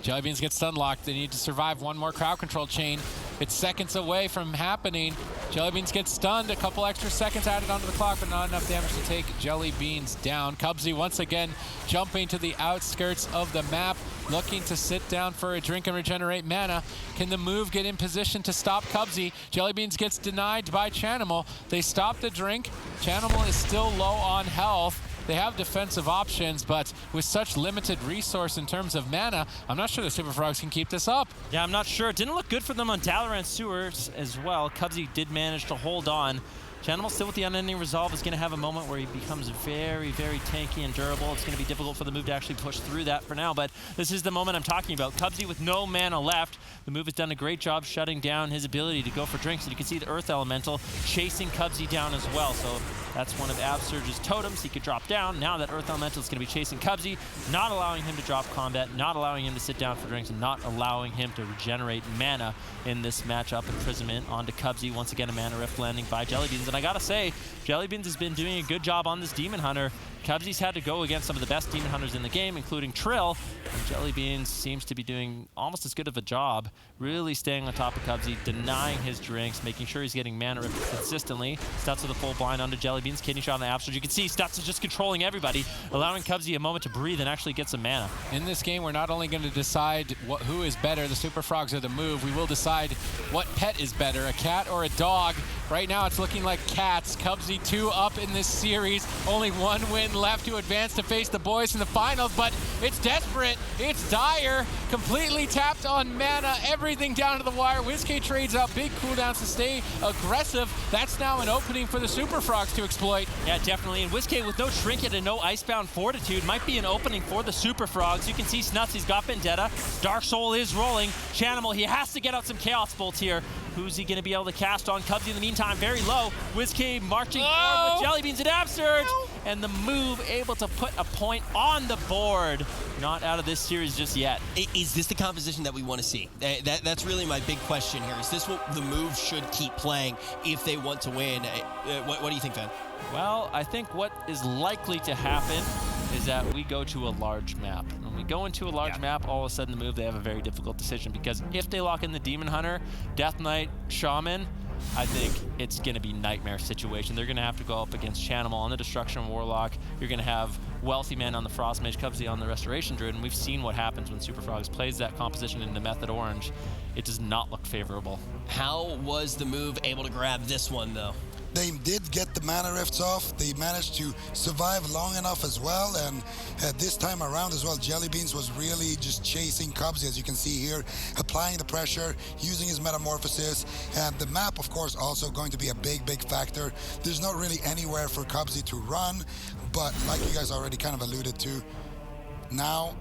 Jellybeans get stun locked. They need to survive one more crowd control chain. It's seconds away from happening. Jellybeans get stunned. A couple extra seconds added onto the clock, but not enough damage to take Jellybeans down. Cubsy once again jumping to the outskirts of the map, looking to sit down for a drink and regenerate mana. Can the move get in position to stop Cubsy? Jellybeans gets denied by Chanimal. They stop the drink. Chanimal is still low on health. They have defensive options, but with such limited resource in terms of mana, I'm not sure the Super Frogs can keep this up. Yeah, I'm not sure. It didn't look good for them on Dalaran Sewers as well. Cubsy did manage to hold on. Chanimal still with the Unending Resolve is going to have a moment where he becomes very, very tanky and durable. It's going to be difficult for the move to actually push through that for now, but this is the moment I'm talking about. Cubsy with no mana left. The move has done a great job shutting down his ability to go for drinks, and you can see the Earth Elemental chasing Cubsy down as well. So that's one of Absurge's totems. He could drop down. Now that Earth Elemental is going to be chasing Cubsy, not allowing him to drop combat, not allowing him to sit down for drinks, and not allowing him to regenerate mana in this matchup. Imprisonment onto Cubsy. Once again, a mana rift landing by Jellybeans. And I gotta say, Jellybeans has been doing a good job on this Demon Hunter. Cubsy's had to go against some of the best Demon Hunters in the game, including Trill, and Jellybeans seems to be doing almost as good of a job, really staying on top of Cubsy, denying his drinks, making sure he's getting mana ripped consistently. Stutz with a full blind onto Jellybeans, kidney shot on the Absurge. You can see Stutz is just controlling everybody, allowing Cubsy a moment to breathe and actually get some mana. In this game, we're not only going to decide who is better, the Super Frogs or the move, we will decide what pet is better, a cat or a dog. Right now, it's looking like cats. Cubsy 2 up in this series. Only one win left to advance to face the boys in the finals, but it's desperate. It's dire. Completely tapped on mana. Everything down to the wire. WizK trades out big cooldowns to stay aggressive. That's now an opening for the Super Frogs to exploit. Yeah, definitely. And WizK with no Trinket and no Icebound Fortitude might be an opening for the Super Frogs. You can see Snuts, he's got Vendetta. Dark Soul is rolling. Chanimal, he has to get out some Chaos Bolts here. Who's he going to be able to cast on? Cubsy in the meantime, very low. WizK marching forward with Jellybeans and Absurge. And the move able to put a point on the board. Not out of this series just yet. Is this the composition that we want to see? That's really my big question here. Is this what the move should keep playing if they want to win? What do you think, Van? Well, I think what is likely to happen is that we go to a large map. When we go into a large map, all of a sudden the move, they have a very difficult decision, because if they lock in the Demon Hunter, Death Knight, Shaman, I think it's going to be nightmare situation. They're going to have to go up against Chanimal on the Destruction Warlock. You're going to have Wealthy Man on the Frost Mage, Cubsy on the Restoration Druid, and we've seen what happens when Super Frogs plays that composition into Method Orange. It does not look favorable. How was the move able to grab this one, though? They did get the mana rifts off. They managed to survive long enough as well, and this time around as well, Jellybeans was really just chasing Cubsy, as you can see here, applying the pressure, using his metamorphosis, and the map, of course, also going to be a big factor. There's not really anywhere for Cubsy to run, but like you guys already kind of alluded to, now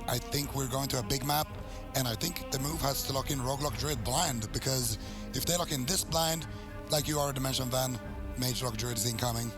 I think we're going to a big map, and I think the move has to lock in Roguelock Druid blind, because if they lock in this blind, like you already mentioned, Van, Mage Rock Druid is incoming.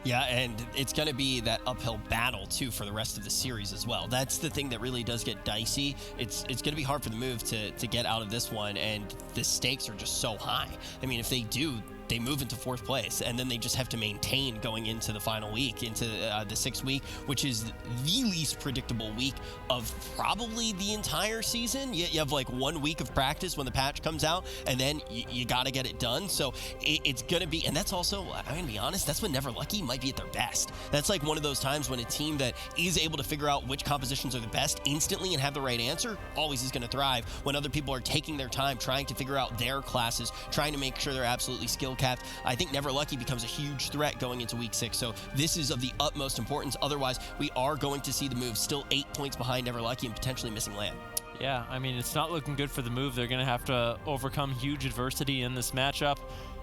Yeah, and it's going to be that uphill battle, too, for the rest of the series as well. That's the thing that really does get dicey. It's going to be hard for the move to get out of this one, and the stakes are just so high. I mean, if they do, they move into 4th place, and then they just have to maintain going into the final week, into the 6th week, which is the least predictable week of probably the entire season. You have like 1 week of practice when the patch comes out, and then you got to get it done. So it's going to be, and that's also, I'm going to be honest, that's when Never Lucky might be at their best. That's like one of those times when a team that is able to figure out which compositions are the best instantly and have the right answer always is going to thrive, when other people are taking their time trying to figure out their classes, trying to make sure they're absolutely skill capped. I think Never Lucky becomes a huge threat going into week 6. So this is of the utmost importance. Otherwise, we are going to see the move still 8 points behind Never Lucky and potentially missing land. Yeah, I mean, it's not looking good for the move. They're going to have to overcome huge adversity in this matchup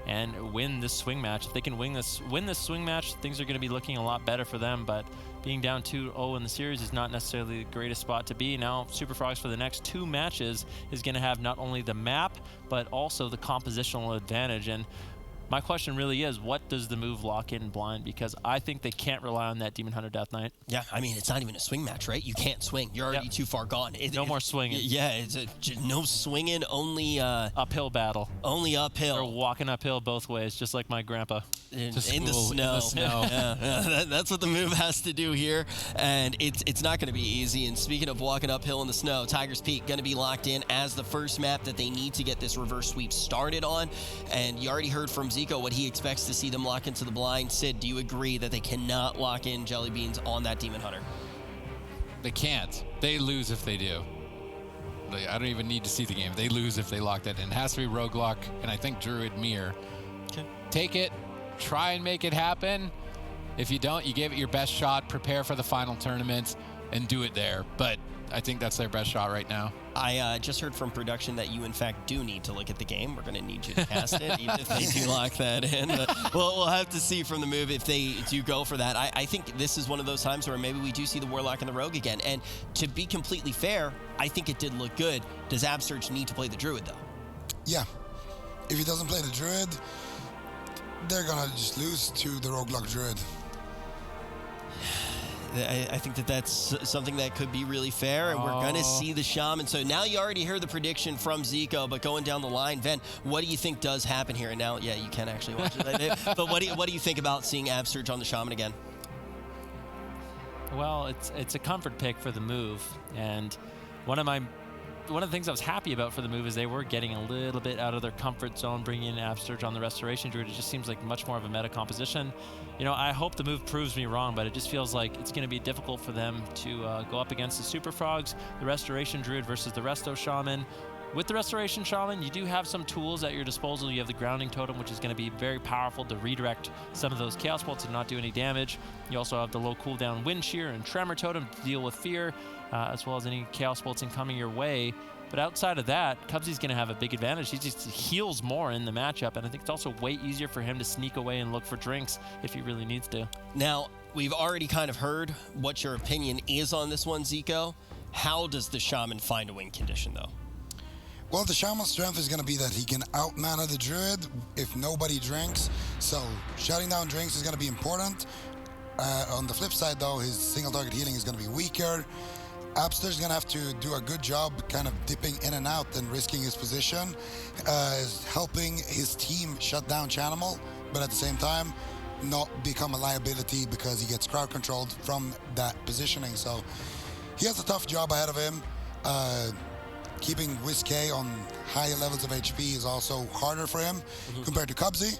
and win this swing match. If they can win this swing match, things are going to be looking a lot better for them. But being down 2-0 in the series is not necessarily the greatest spot to be. Now, Super Frogs for the next 2 matches is going to have not only the map, but also the compositional advantage. And my question really is, what does the move lock in blind? Because I think they can't rely on that Demon Hunter Death Knight. Yeah, I mean, it's not even a swing match, right? You can't swing. You're already too far gone. No more swinging. Yeah, it's no swinging, only... uphill battle. Only uphill. Or walking uphill both ways, just like my grandpa. In the snow. Yeah, that's what the move has to do here, and it's not going to be easy. And speaking of walking uphill in the snow, Tiger's Peak going to be locked in as the first map that they need to get this reverse sweep started on. And you already heard from Zico what he expects to see them lock into the blind. Sid, do you agree that they cannot lock in Jellybeans on that Demon Hunter? They can't. They lose if they do. I don't even need to see the game. They lose if they lock that in. It has to be Roguelock, and I think Druid Mirror. Okay. Take it. Try and make it happen. If you don't, you give it your best shot, prepare for the final tournament, and do it there. But I think that's their best shot right now. I just heard from production that you, in fact, do need to look at the game. We're going to need you to cast it, even if they do lock that in. But we'll have to see from the move if they do go for that. I think this is one of those times where maybe we do see the Warlock and the Rogue again. And to be completely fair, I think it did look good. Does Absurge need to play the Druid, though? Yeah. If he doesn't play the Druid, they're going to just lose to the Roguelock Druid. I think that's something that could be really fair, and we're going to see the Shaman. So now you already heard the prediction from Zico, but going down the line, Ven, what do you think does happen here? And now, yeah, you can actually watch it. But what do you think about seeing Absurge on the Shaman again? Well, it's a comfort pick for the move, and one of the things I was happy about for the move is they were getting a little bit out of their comfort zone, bringing in Absurge on the Restoration Druid. It just seems like much more of a meta composition. You know, I hope the move proves me wrong, but it just feels like it's going to be difficult for them to go up against the Super Frogs, the Restoration Druid versus the Resto Shaman. With the Restoration Shaman, you do have some tools at your disposal. You have the Grounding Totem, which is going to be very powerful to redirect some of those Chaos Bolts and not do any damage. You also have the low cooldown Wind Shear and Tremor Totem to deal with fear, as well as any Chaos Bolts incoming your way. But outside of that, Cubsy's going to have a big advantage. He just heals more in the matchup, and I think it's also way easier for him to sneak away and look for drinks if he really needs to. Now, we've already kind of heard what your opinion is on this one, Zico. How does the Shaman find a win condition, though? Well, the Shaman's strength is going to be that he can out-mana the Druid if nobody drinks. So shutting down drinks is going to be important. On the flip side, though, his single target healing is going to be weaker. Abster is going to have to do a good job kind of dipping in and out and risking his position, helping his team shut down Chanimal, but at the same time, not become a liability because he gets crowd controlled from that positioning. So he has a tough job ahead of him. keeping Whiskey on high levels of HP is also harder for him compared to Cubsy,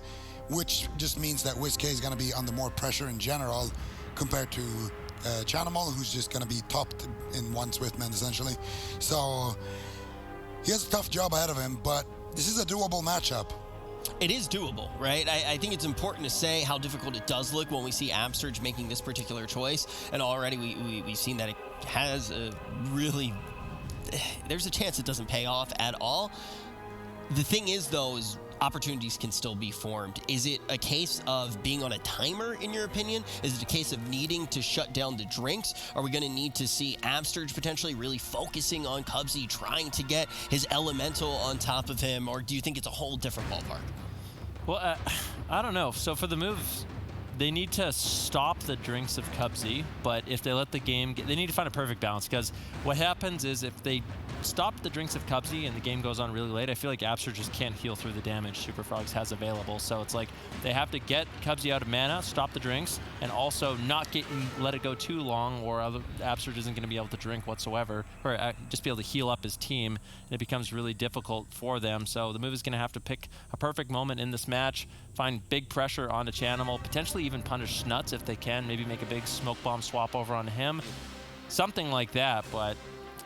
which just means that Whiskey is going to be under more pressure in general compared to Chanimal, who's just going to be topped in one Swiftman essentially. So he has a tough job ahead of him, but this is a doable matchup. It is doable, right? I think it's important to say how difficult it does look when we see Absurge making this particular choice. And already we've seen that it has a really... There's a chance it doesn't pay off at all. The thing is, though, is opportunities can still be formed. Is it a case of being on a timer, in your opinion? Is it a case of needing to shut down the drinks? Are we going to need to see Absurge potentially really focusing on Cubsy, trying to get his elemental on top of him? Or do you think it's a whole different ballpark? Well, I don't know. So for the moves, they need to stop the drinks of Cubsy, but if they let the game get, they need to find a perfect balance, because what happens is if they stop the drinks of Cubsy and the game goes on really late, I feel like Absurge just can't heal through the damage Super Frogs has available. So it's like they have to get Cubsy out of mana, stop the drinks, and also not let it go too long, or Absurge isn't going to be able to drink whatsoever, or just be able to heal up his team, and it becomes really difficult for them. So the move is going to have to pick a perfect moment in this match, find big pressure onto Chanimal, potentially even punish Snuts if they can, maybe make a big smoke bomb swap over on him, something like that. But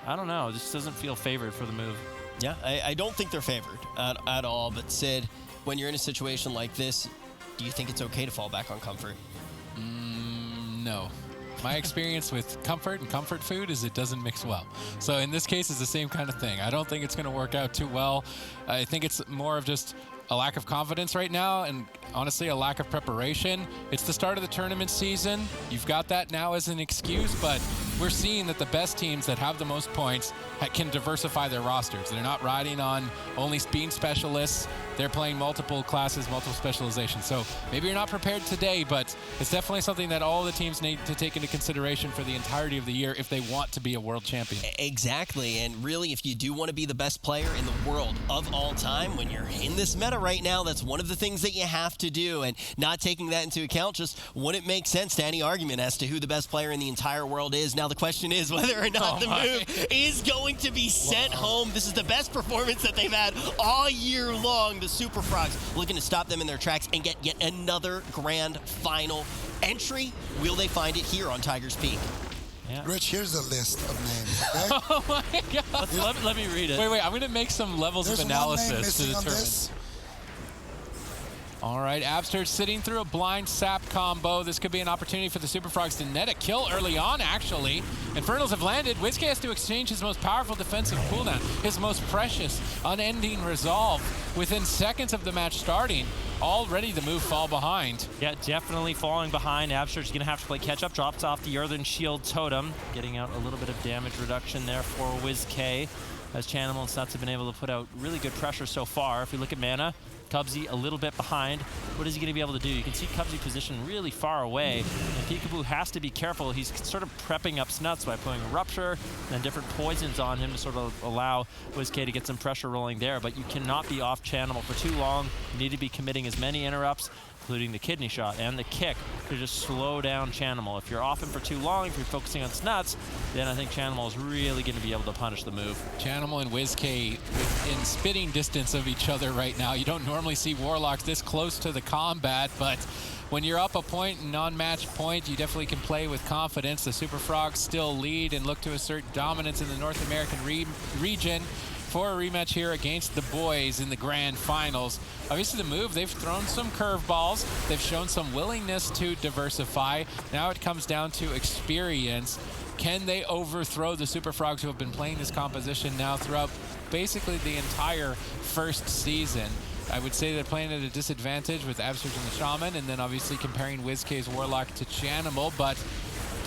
I don't know, this doesn't feel favored for the move. Yeah, I don't think they're favored at all. But Sid, when you're in a situation like this, do you think it's okay to fall back on comfort? No. My experience with comfort and comfort food is it doesn't mix well. So in this case, it's the same kind of thing. I don't think it's going to work out too well. I think it's more of just a lack of confidence right now, and honestly, a lack of preparation. It's the start of the tournament season. You've got that now as an excuse, but we're seeing that the best teams that have the most points can diversify their rosters. They're not riding on only speed specialists. They're playing multiple classes, multiple specializations. So maybe you're not prepared today, but it's definitely something that all the teams need to take into consideration for the entirety of the year if they want to be a world champion. Exactly, and really, if you do want to be the best player in the world of all time, when you're in this meta right now, that's one of the things that you have to do. And not taking that into account just wouldn't make sense to any argument as to who the best player in the entire world is. Now the question is whether or not the move is going to be sent home. This is the best performance that they've had all year long. The Super Frogs looking to stop them in their tracks and get yet another grand final entry. Will they find it here on Tiger's Peak? Yeah. Rich, here's a list of names, okay? Oh my God. Let me read it. Wait, I'm going to make some levels of analysis to determine. This. All right, Absurge sitting through a blind sap combo. This could be an opportunity for the Super Frogs to net a kill early on, actually. Infernals have landed. Whiskey has to exchange his most powerful defensive cooldown, his most precious, unending resolve within seconds of the match starting. Already the move fall behind. Yeah, definitely falling behind. Absurge is going to have to play catch-up. Drops off the Earthen Shield Totem, getting out a little bit of damage reduction there for Whiskey, as Chanimal and Snuts have been able to put out really good pressure so far. If we look at mana, Cubsy a little bit behind. What is he going to be able to do? You can see Cubsy positioned really far away, and Peekaboo has to be careful. He's sort of prepping up Snuts by putting a Rupture and different poisons on him to sort of allow Whiskey to get some pressure rolling there, but you cannot be off Chanimal for too long. You need to be committing as many interrupts, including the kidney shot and the kick, to just slow down Chanimal. If you're off him for too long, if you're focusing on Snuts, then I think Chanimal is really going to be able to punish the move. Chanimal and Whiskey within spitting distance of each other right now. You don't normally see Warlocks this close to the combat, but when you're up a point, non-match point, you definitely can play with confidence. The Super Frogs still lead and look to assert dominance in the North American region for a rematch here against the boys in the grand finals. Obviously the move, they've thrown some curveballs. They've shown some willingness to diversify. Now it comes down to experience. Can they overthrow the Super Frogs who have been playing this composition now throughout basically the entire first season? I would say they're playing at a disadvantage with Absurge and the Shaman, and then obviously comparing Whiskey's Warlock to Chanimal, but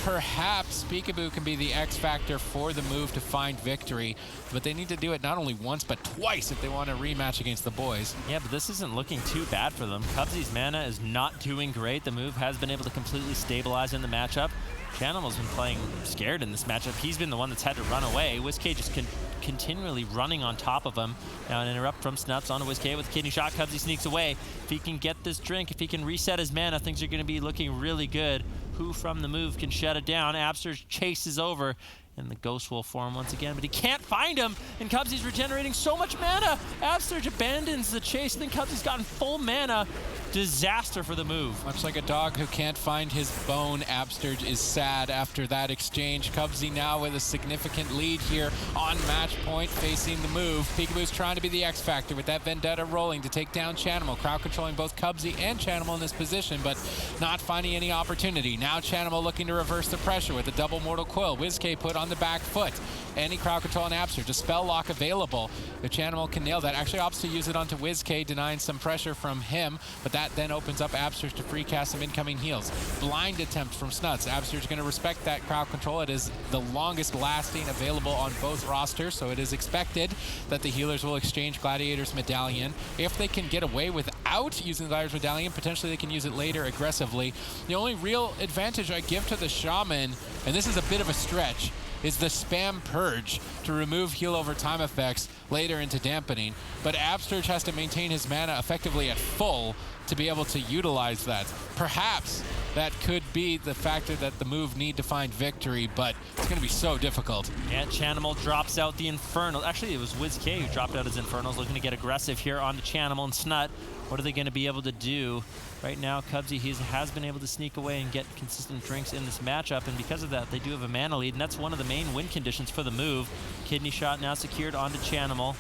perhaps Peekaboo can be the X factor for the move to find victory, but they need to do it not only once but twice if they want a rematch against the boys. Yeah, but this isn't looking too bad for them. Cubsy's mana is not doing great. The move has been able to completely stabilize in the matchup. Chanimal's been playing scared in this matchup. He's been the one that's had to run away. Whiskey just continually running on top of him. Now an interrupt from Snuts onto Whiskey with kidney shot. Cubsy sneaks away. If he can get this drink, if he can reset his mana, things are going to be looking really good. Who from the move can shut it down? Absurge chases over in the Ghost Wolf form once again, but he can't find him, and Cubsy's regenerating so much mana. Absurge abandons the chase, and then Cubsy's gotten full mana. Disaster for the move. Much like a dog who can't find his bone, Absterge is sad after that exchange. Cubsy now with a significant lead here on match point facing the move. Peekaboo's trying to be the X factor with that Vendetta rolling to take down Chanimal. Crowd controlling both Cubsy and Chanimal in this position, but not finding any opportunity. Now Chanimal looking to reverse the pressure with a double Mortal Coil. WizK put on the back foot. Any crowd control on Absterge. A spell lock available. If Chanimal can nail that, actually opts to use it onto WizK, denying some pressure from him, but that then opens up Absterge to free cast some incoming heals. Blind attempt from Snuts. Absterge going to respect that crowd control. It is the longest lasting available on both rosters, so it is expected that the healers will exchange Gladiator's Medallion. If they can get away without using the Gladiator's Medallion, potentially they can use it later aggressively. The only real advantage I give to the Shaman, and this is a bit of a stretch, is the spam purge to remove heal over time effects later into dampening. But Absterge has to maintain his mana effectively at full to be able to utilize that. Perhaps that could be the factor that the move need to find victory, but it's going to be so difficult. Yeah, Chanimal drops out the Infernal. Actually, it was WizK who dropped out his Infernals, looking to get aggressive here onto Chanimal and Snut. What are they going to be able to do? Right now, Cubsy has been able to sneak away and get consistent drinks in this matchup, and because of that, they do have a mana lead, and that's one of the main win conditions for the move. Kidney Shot now secured onto Chanimal.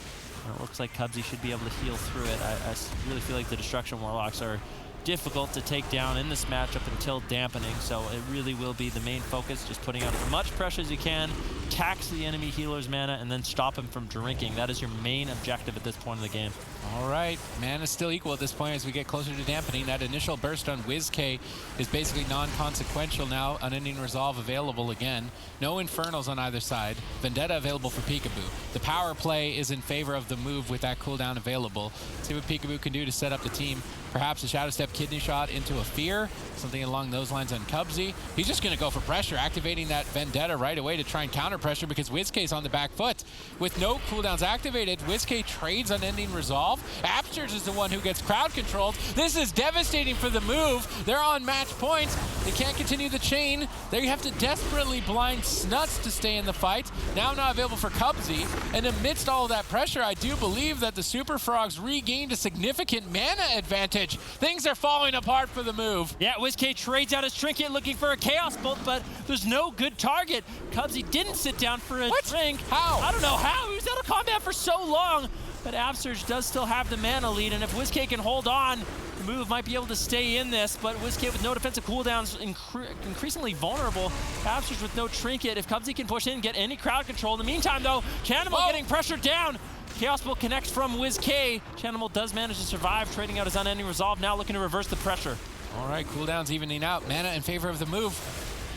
It looks like Cubsy should be able to heal through it. I really feel like the Destruction Warlocks are difficult to take down in this matchup until dampening, so it really will be the main focus, just putting out as much pressure as you can, tax the enemy healer's mana, and then stop him from drinking. That is your main objective at this point in the game. All right, mana is still equal at this point as we get closer to dampening. That initial burst on WizK is basically non-consequential now. Unending Resolve available again. No Infernals on either side. Vendetta available for Peekaboo. The power play is in favor of the move with that cooldown available. Let's see what Peekaboo can do to set up the team. Perhaps a Shadow Step Kidney Shot into a Fear, something along those lines on Cubsy. He's just going to go for pressure, activating that Vendetta right away to try and counter pressure because WizK's on the back foot. With no cooldowns activated, WizK trades Unending Resolve. Absterge is the one who gets crowd controlled. This is devastating for the move. They're on match points. They can't continue the chain. They have to desperately blind Snuts to stay in the fight. Now not available for Cubsy. And amidst all of that pressure, I do believe that the Super Frogs regained a significant mana advantage. Things are falling apart for the move. Yeah, WizK trades out his Trinket looking for a Chaos Bolt, but there's no good target. Cubsy didn't sit down for a drink. How? I don't know how. He was out of combat for so long. But Absterge does still have the mana lead, and if WizK can hold on, the move might be able to stay in this, but WizK with no defensive cooldowns, increasingly vulnerable. Absterge with no Trinket. If Cubsy can push in and get any crowd control. In the meantime, though, Chanimal getting pressured down. Chaos Bolt connects from WizK. Chanimal does manage to survive, trading out his Unending Resolve, now looking to reverse the pressure. All right, cooldowns evening out. Mana in favor of the move.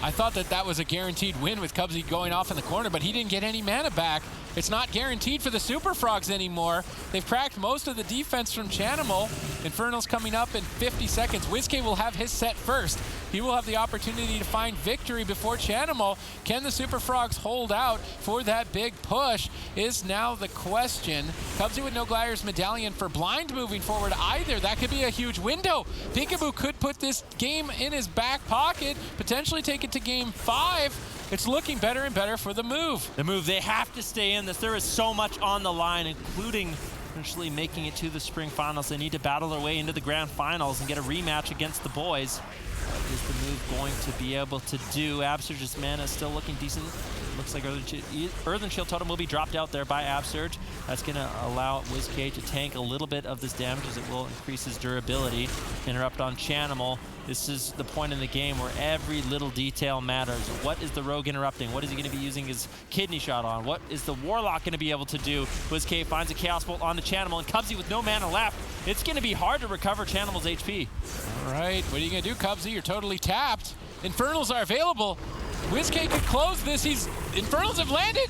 I thought that was a guaranteed win with Cubsy going off in the corner, but he didn't get any mana back. It's not guaranteed for the Super Frogs anymore. They've cracked most of the defense from Chanimal. Infernal's coming up in 50 seconds. WizK will have his set first. He will have the opportunity to find victory before Chanimal. Can the Super Frogs hold out for that big push is now the question. Cubsy with no Gladiator's Medallion for blind moving forward either. That could be a huge window. Peekaboo could put this game in his back pocket, potentially take it to game 5. It's looking better and better for the move. The move, they have to stay in this. There is so much on the line, including potentially making it to the spring finals. They need to battle their way into the grand finals and get a rematch against the boys. What is the move going to be able to do? Absterge's mana is still looking decent. Looks like Earthen Shield Totem will be dropped out there by Absterge. That's going to allow WizK to tank a little bit of this damage as it will increase his durability. Interrupt on Chanimal. This is the point in the game where every little detail matters. What is the Rogue interrupting? What is he going to be using his Kidney Shot on? What is the Warlock going to be able to do? WizK finds a Chaos Bolt onto Chanimal, and Cubsy with no mana left. It's going to be hard to recover Chanimal's HP. All right, what are you going to do, Cubsy? You're totally tapped. Infernals are available. WizK could close this. Infernals have landed.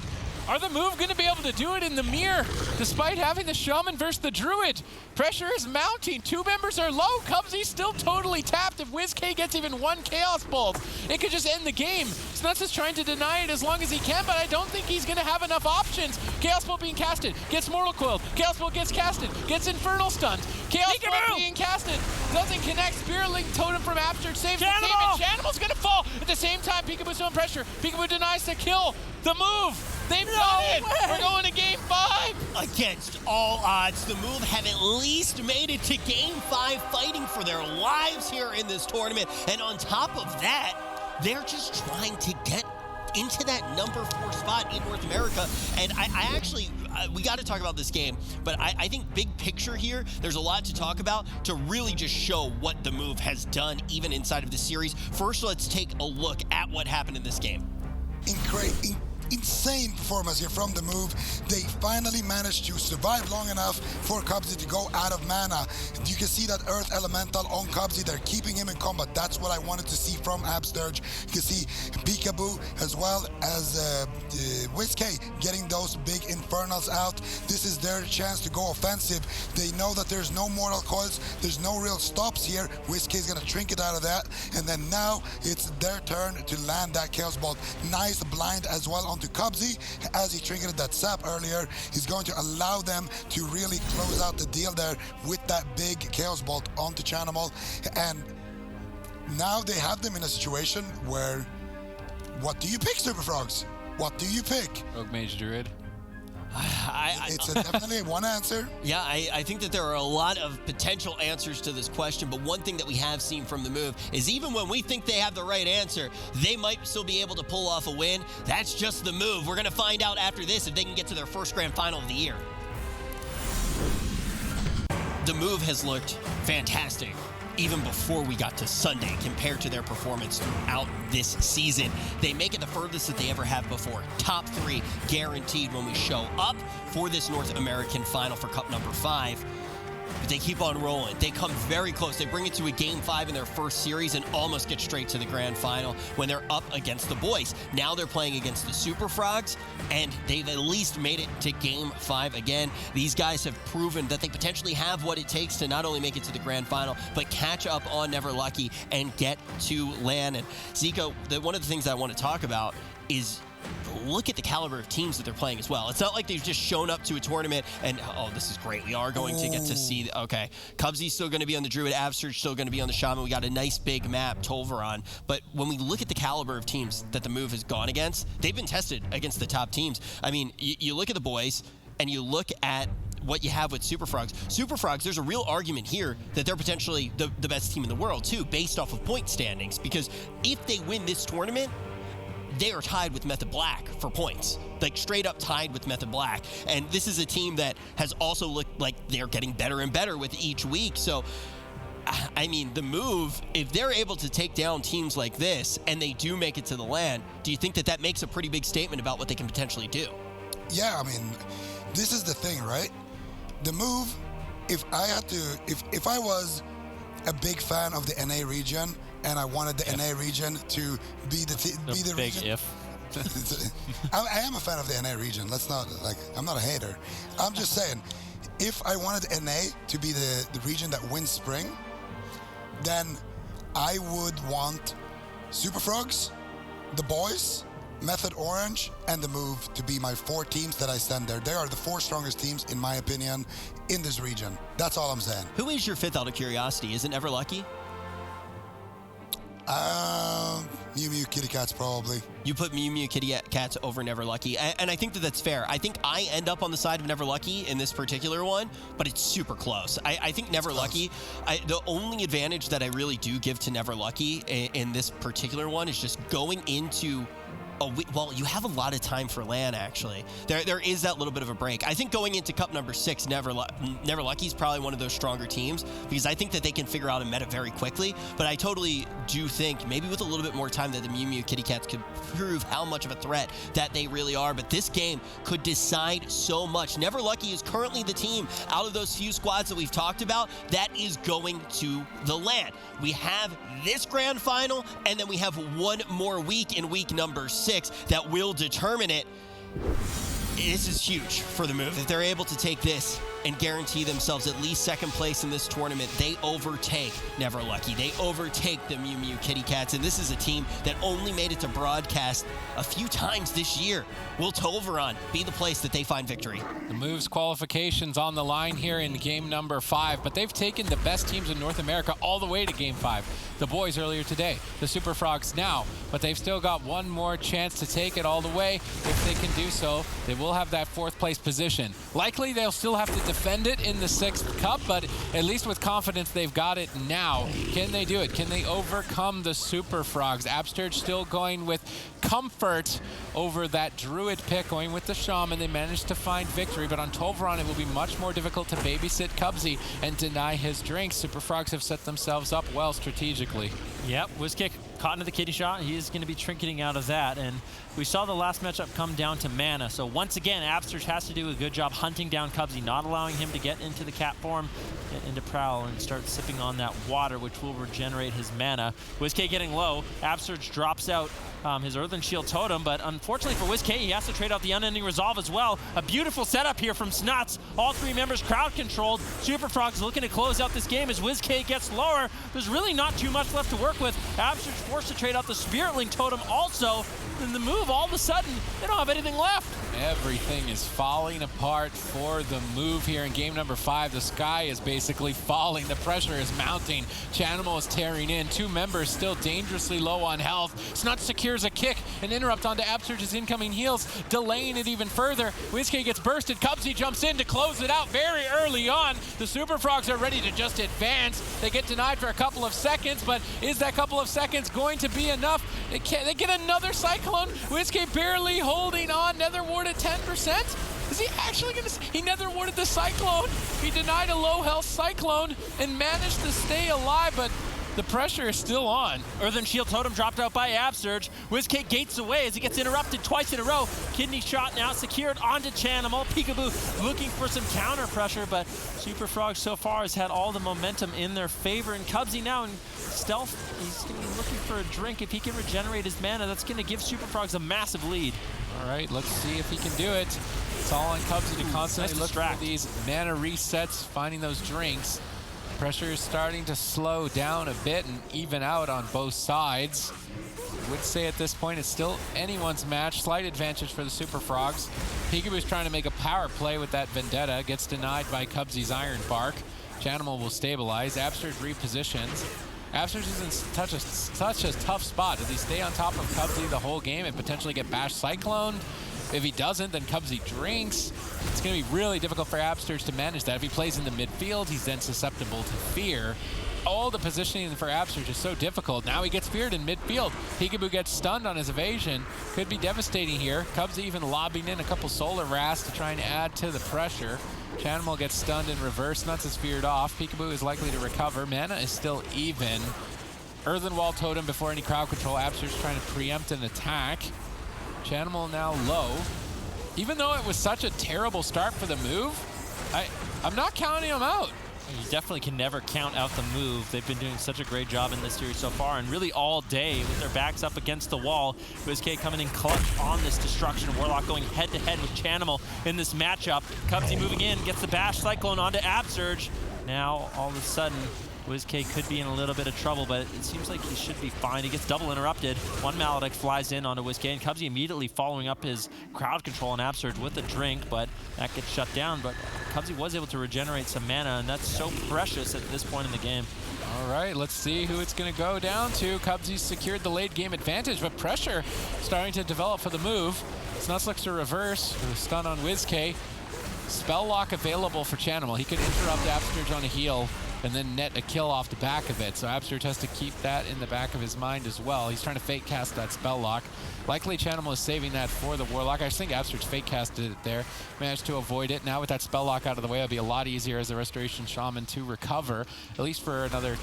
Are the move going to be able to do it in the mirror despite having the Shaman versus the Druid? Pressure is mounting. 2 members are low. Cubsy's still totally tapped. If WizK gets even 1 Chaos Bolt, it could just end the game. Snuts is trying to deny it as long as he can, but I don't think he's going to have enough options. Chaos Bolt being casted. Gets Mortal Coiled. Chaos Bolt gets casted. Gets Infernal stunned. Chaos Bolt being casted. Doesn't connect. Spirit Link Totem from Absterge saves the game, and Chanimal's going to fall. At the same time, Peekaboo's doing pressure. Peekaboo denies the kill. The move. They've done it. We're going to game 5. Against all odds, the Move have at least made it to game 5, fighting for their lives here in this tournament. And on top of that, they're just trying to get into that number 4 spot in North America. And I actually, we got to talk about this game, but I think big picture here, there's a lot to talk about to really just show what the Move has done even inside of the series. First, let's take a look at what happened in this game. Insane performance here from the Move. They finally managed to survive long enough for Cubsy to go out of mana. You can see that Earth Elemental on Cubsy. They're keeping him in combat. That's what I wanted to see from Absturge. You can see Peekaboo as well as WizK getting those big Infernals out. This is their chance to go offensive. They know that there's no Mortal Coils. There's no real stops here. WizK is going to trinket out of that. And then now it's their turn to land that Chaos Bolt. Nice blind as well onto Cubsy. As he triggered that sap earlier, he's going to allow them to really close out the deal there with that big Chaos Bolt onto Chanimal. And now they have them in a situation where, what do you pick, Super Frogs? What do you pick? Rogue Mage Druid. It's definitely one answer. Yeah, I think that there are a lot of potential answers to this question, but one thing that we have seen from the Move is even when we think they have the right answer, they might still be able to pull off a win. That's just the Move. We're going to find out after this if they can get to their first grand final of the year. The Move has looked fantastic even before we got to Sunday compared to their performance throughout this season. They make it the furthest that they ever have before. Top 3 guaranteed when we show up for this North American final for Cup number 5. But they keep on rolling. They come very close. They bring it to a game 5 in their first series and almost get straight to the grand final when they're up against the boys. Now they're playing against the Super Frogs, and they've at least made it to game 5 again. These guys have proven that they potentially have what it takes to not only make it to the grand final, but catch up on Never Lucky and get to LAN. And Zico, one of the things I want to talk about is look at the caliber of teams that they're playing as well. It's not like they've just shown up to a tournament and, oh, this is great. We are going to get to see, okay, Cubsy's still going to be on the Druid, Absurge still going to be on the Shaman. We got a nice big map, Tolvaron. But when we look at the caliber of teams that the Move has gone against, they've been tested against the top teams. I mean, you look at the boys and you look at what you have with Super Frogs. Super Frogs, there's a real argument here that they're potentially the best team in the world, too, based off of point standings. Because if they win this tournament, they are tied with Method Black for points, like straight up tied with Method Black. And this is a team that has also looked like they're getting better and better with each week. So, I mean, the Move, if they're able to take down teams like this and they do make it to the LAN, do you think that that makes a pretty big statement about what they can potentially do? Yeah, I mean, this is the thing, right? The Move, if I was a big fan of the NA region, and I wanted the NA region to be the big region. If. I am a fan of the NA region. Let's not, I'm not a hater. I'm just saying, if I wanted NA to be the region that wins spring, then I would want Super Frogs, the boys, Method Orange, and the Move to be my 4 teams that I send there. They are the 4 strongest teams, in my opinion, in this region. That's all I'm saying. Who is your 5th out of curiosity? Is it Never Lucky? Mew Mew Kitty Cats, probably. You put Mew Mew Kitty Cats over Never Lucky, and I think that that's fair. I think I end up on the side of Never Lucky in this particular one, but it's super close. I think Never Lucky, the only advantage that I really do give to Never Lucky in this particular one is just going into well, you have a lot of time for LAN, actually. There is that little bit of a break. I think going into Cup number 6, Never Lucky is probably one of those stronger teams because I think that they can figure out a meta very quickly. But I totally do think maybe with a little bit more time that the Mew Mew Kitty Cats could prove how much of a threat that they really are. But this game could decide so much. Never Lucky is currently the team out of those few squads that we've talked about that is going to the LAN. We have this grand final, and then we have one more week in week number 6 that will determine it. This is huge for the Move. If they're able to take this and guarantee themselves at least second place in this tournament, they overtake Never Lucky. They overtake the Mew Mew Kitty Cats, and this is a team that only made it to broadcast a few times this year. Will Toveron be the place that they find victory? The moves qualifications on the line here in game number 5, but they've taken the best teams in North America all the way to game 5. The boys earlier today, the Super Frogs now, but they've still got one more chance to take it all the way. If they can do so, they will have that 4th place position. Likely they'll still have to defend it in the 6th cup, but at least with confidence they've got it now. Can they do it? Can they overcome the Super Frogs? Absturge still going with comfort over that Druid pick, going with the Shaman. They managed to find victory, but on Toveron it will be much more difficult to babysit Cubsy and deny his drinks. Super Frogs have set themselves up well strategically. Yep, WizKick caught into the kitty shot. He is going to be trinketing out of that, and we saw the last matchup come down to mana. So once again, Absturge has to do a good job hunting down Cubsy, not allowing him to get into the cat form, get into Prowl, and start sipping on that water, which will regenerate his mana. WizKick getting low. Absturge drops out his Earthen Shield Totem, but unfortunately for WizKick, he has to trade out the Unending Resolve as well. A beautiful setup here from Snuts. All 3 members crowd controlled. Super Frogs looking to close out this game as WizKick gets lower. There's really not too much left to work with. Absturge forced to trade out the Spiritling Totem also. In the move, all of a sudden, they don't have anything left. Everything is falling apart for the move here in game number 5. The sky is basically falling. The pressure is mounting. Chanimal is tearing in. 2 members still dangerously low on health. Snuts secures a kick, an interrupt onto Absturge's incoming heals, delaying it even further. WizKick gets bursted. Cubsy jumps in to close it out very early on. The Super Frogs are ready to just advance. They get denied for a couple of seconds, but is that couple of seconds going to be enough? They get another Cyclone. WizKick barely holding on. Nether Ward at 10%. Is he actually going to... He Nether Warded the Cyclone. He denied a low health Cyclone and managed to stay alive, but the pressure is still on. Earthen Shield Totem dropped out by Absturge. WizKick gates away as he gets interrupted twice in a row. Kidney shot now secured onto Chanimal. Peekaboo looking for some counter pressure, but Super Frog so far has had all the momentum in their favor. And Cubsy now in stealth, he's going to be looking for a drink. If he can regenerate his mana, that's going to give Super Frogs a massive lead. All right, let's see if he can do it. It's all on Cubsy to constantly look for these mana resets, finding those drinks. Pressure is starting to slow down a bit and even out on both sides. I would say at this point it's still anyone's match. Slight advantage for the Super Frogs. Peekaboo's trying to make a power play with that Vendetta. Gets denied by Cubsy's Iron Bark. Chanimal will stabilize. Absturge repositions. Absturge is in such a tough spot. Does he stay on top of Cubsy the whole game and potentially get Bash Cycloned? If he doesn't, then Cubsy drinks. It's going to be really difficult for Absturge to manage that. If he plays in the midfield, he's then susceptible to fear. All the positioning for Absturge is so difficult. Now he gets feared in midfield. Peekaboo gets stunned on his evasion. Could be devastating here. Cubsy even lobbing in a couple Solar Wraths to try and add to the pressure. Chanimal gets stunned in reverse. Nuts is feared off. Peekaboo is likely to recover. Mana is still even. Earthen Wall Totem before any crowd control. Absturge trying to preempt an attack. Chanimal now low. Even though it was such a terrible start for the move, I'm not counting him out. You definitely can never count out the move. They've been doing such a great job in this series so far, and really all day with their backs up against the wall. WizKick coming in clutch on this destruction. Warlock going head-to-head with Chanimal in this matchup. Cubsy moving in, gets the Bash Cyclone onto Absturge. Now, all of a sudden, WizKick could be in a little bit of trouble, but it seems like he should be fine. He gets double interrupted. One Maledict flies in onto WizKick, and Cubsy immediately following up his crowd control on Absturge with a drink, but that gets shut down. But Cubsy was able to regenerate some mana, and that's so precious at this point in the game. All right, let's see who it's going to go down to. Cubsy secured the late game advantage, but pressure starting to develop for the move. Snuts looks to reverse, with a stun on WizKick. Spell lock available for Chanimal. He could interrupt Absturge on a heal and then net a kill off the back of it. So Absturge has to keep that in the back of his mind as well. He's trying to fake cast that spell lock. Likely Chanimal is saving that for the Warlock. I just think Absturge fake casted it there, managed to avoid it. Now with that spell lock out of the way, it'll be a lot easier as a Restoration Shaman to recover, at least for another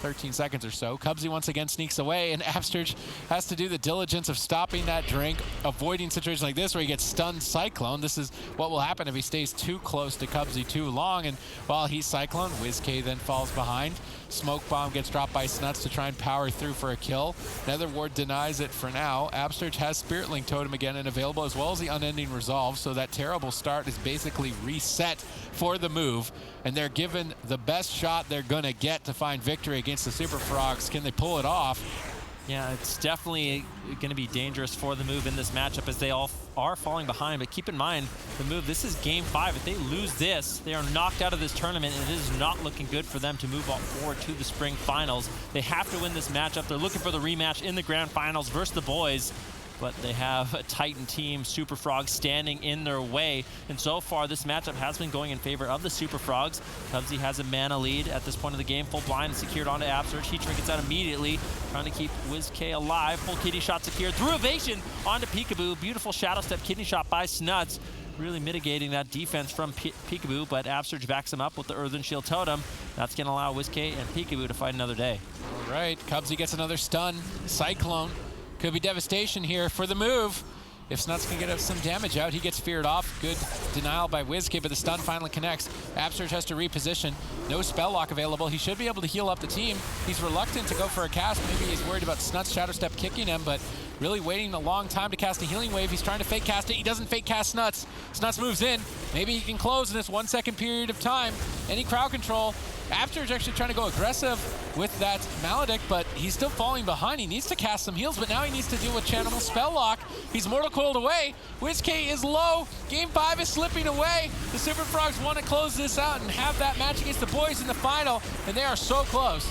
13 seconds or so. Cubsy once again sneaks away, and Absturge has to do the diligence of stopping that drink, avoiding situations like this where he gets stunned Cyclone. This is what will happen if he stays too close to Cubsy too long, and while he's Cyclone, WizKick then falls behind. Smoke bomb gets dropped by Snuts to try and power through for a kill. Nether Ward denies it for now. Absurge has Spirit Link Totem again and available, as well as the Unending Resolve, so that terrible start is basically reset for the move, and they're given the best shot they're gonna get to find victory against the Super Frogs. Can they pull it off? Yeah, it's definitely going to be dangerous for the move in this matchup as they all are falling behind. But keep in mind, the move, this is game 5. If they lose this, they are knocked out of this tournament, and it is not looking good for them to move on forward to the spring finals. They have to win this matchup. They're looking for the rematch in the grand finals versus the boys. But they have a Titan team, Super Frogs, standing in their way. And so far, this matchup has been going in favor of the Super Frogs. Cubsy has a mana lead at this point of the game. Full blind secured onto Absurge. He trinkets out immediately, trying to keep WizK alive. Full kidney shot secured through evasion onto Peekaboo. Beautiful shadow step kidney shot by Snuts, really mitigating that defense from Peekaboo, but Absurge backs him up with the Earthen Shield Totem. That's going to allow WizK and Peekaboo to fight another day. All right, Cubsy gets another stun. Cyclone. Could be devastation here for the move. If Snuts can get some damage out, he gets feared off. Good denial by WizK, but the stun finally connects. Absurge has to reposition. No spell lock available. He should be able to heal up the team. He's reluctant to go for a cast. Maybe he's worried about Snuts Shadow Step kicking him, but really waiting a long time to cast a healing wave. He's trying to fake cast it. He doesn't fake cast Snuts. Snuts moves in. Maybe he can close in this 1 second period of time. Any crowd control. Absurge actually trying to go aggressive with that Maledict, but he's still falling behind. He needs to cast some heals, but now he needs to deal with Channel Spell Lock. He's Mortal Coiled away. WizK is low. Game 5 is slipping away. The Super Frogs want to close this out and have that match against the boys in the final, and they are so close.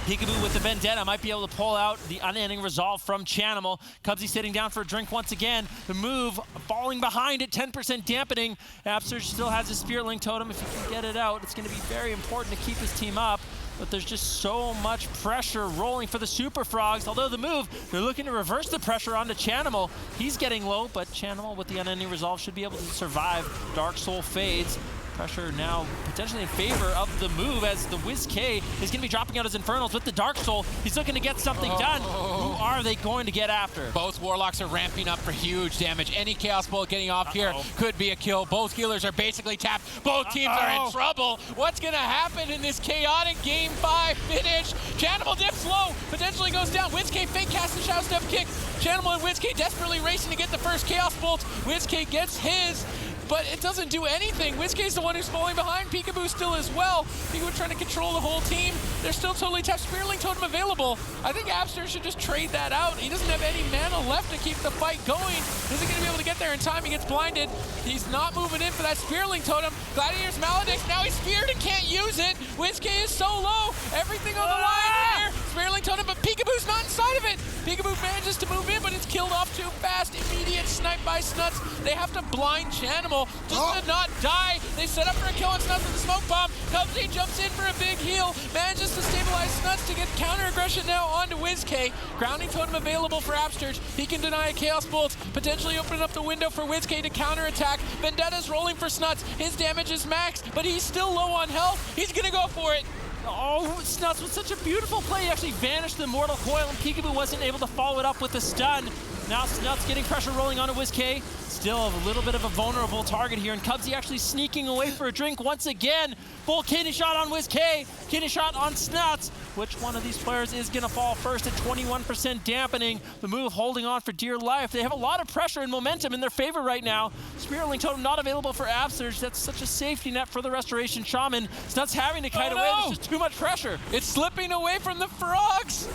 Peekaboo with the Vendetta might be able to pull out the Unending Resolve from Chanimal. Cubsy sitting down for a drink once again. The move falling behind at 10% dampening. Absurge still has his Spirit Link Totem. If he can get it out, it's going to be very important to keep his team up. But there's just so much pressure rolling for the Super Frogs. Although the move, they're looking to reverse the pressure onto Chanimal. He's getting low, but Chanimal with the Unending Resolve should be able to survive. Dark Soul fades. Pressure now potentially in favor of the move as the WizK is going to be dropping out his Infernals with the Dark Soul. He's looking to get something done. Who are they going to get after? Both Warlocks are ramping up for huge damage. Any Chaos Bolt getting off here could be a kill. Both healers are basically tapped. Both teams are in trouble. What's going to happen in this chaotic Game 5 finish? Chanimal dips low, potentially goes down. WizK fake cast and Shadow Step kick. Chanimal and WizK desperately racing to get the first Chaos Bolt. WizK gets his, but it doesn't do anything. WizK's the one who's falling behind. Peekaboo still as well. Peekaboo trying to control the whole team. They're still totally tapped. Spirit Link Totem available. I think Absurge should just trade that out. He doesn't have any mana left to keep the fight going. Isn't going to be able to get there in time. He gets blinded. He's not moving in for that Spirit Link Totem. Gladiator's Maledict. Now he's feared and can't use it. WizK is so low. Everything on the line here. Spirit Link Totem, but Peekaboo's not inside of it. Peekaboo manages to move in, but it's killed off too fast. Immediate snipe by Snuts. They have to blind Chanimal just to not die. They set up for a kill on Snuts with the smoke bomb. Cubsy jumps in for a big heal. Manages to stabilize Snuts to get counter aggression now onto WizK. Grounding Totem available for Absurge. He can deny a Chaos Bolt, potentially opening up the window for WizK to counter attack. Vendetta's rolling for Snuts. His damage is max, but he's still low on health. He's gonna go for it. Oh, Snuts with such a beautiful play. He actually vanished the Mortal Coil, and Peekaboo wasn't able to follow it up with a stun. Now Snuts getting pressure rolling onto WizK. Still a little bit of a vulnerable target here, and Cubsy actually sneaking away for a drink once again. Full kidney shot on WizK, kidney shot on Snuts. Which one of these players is going to fall first at 21% dampening? The move holding on for dear life. They have a lot of pressure and momentum in their favor right now. Spirit Link Totem not available for Absurge. That's such a safety net for the Restoration Shaman. Snuts having to kite away. There's just too much pressure. It's slipping away from the Frogs.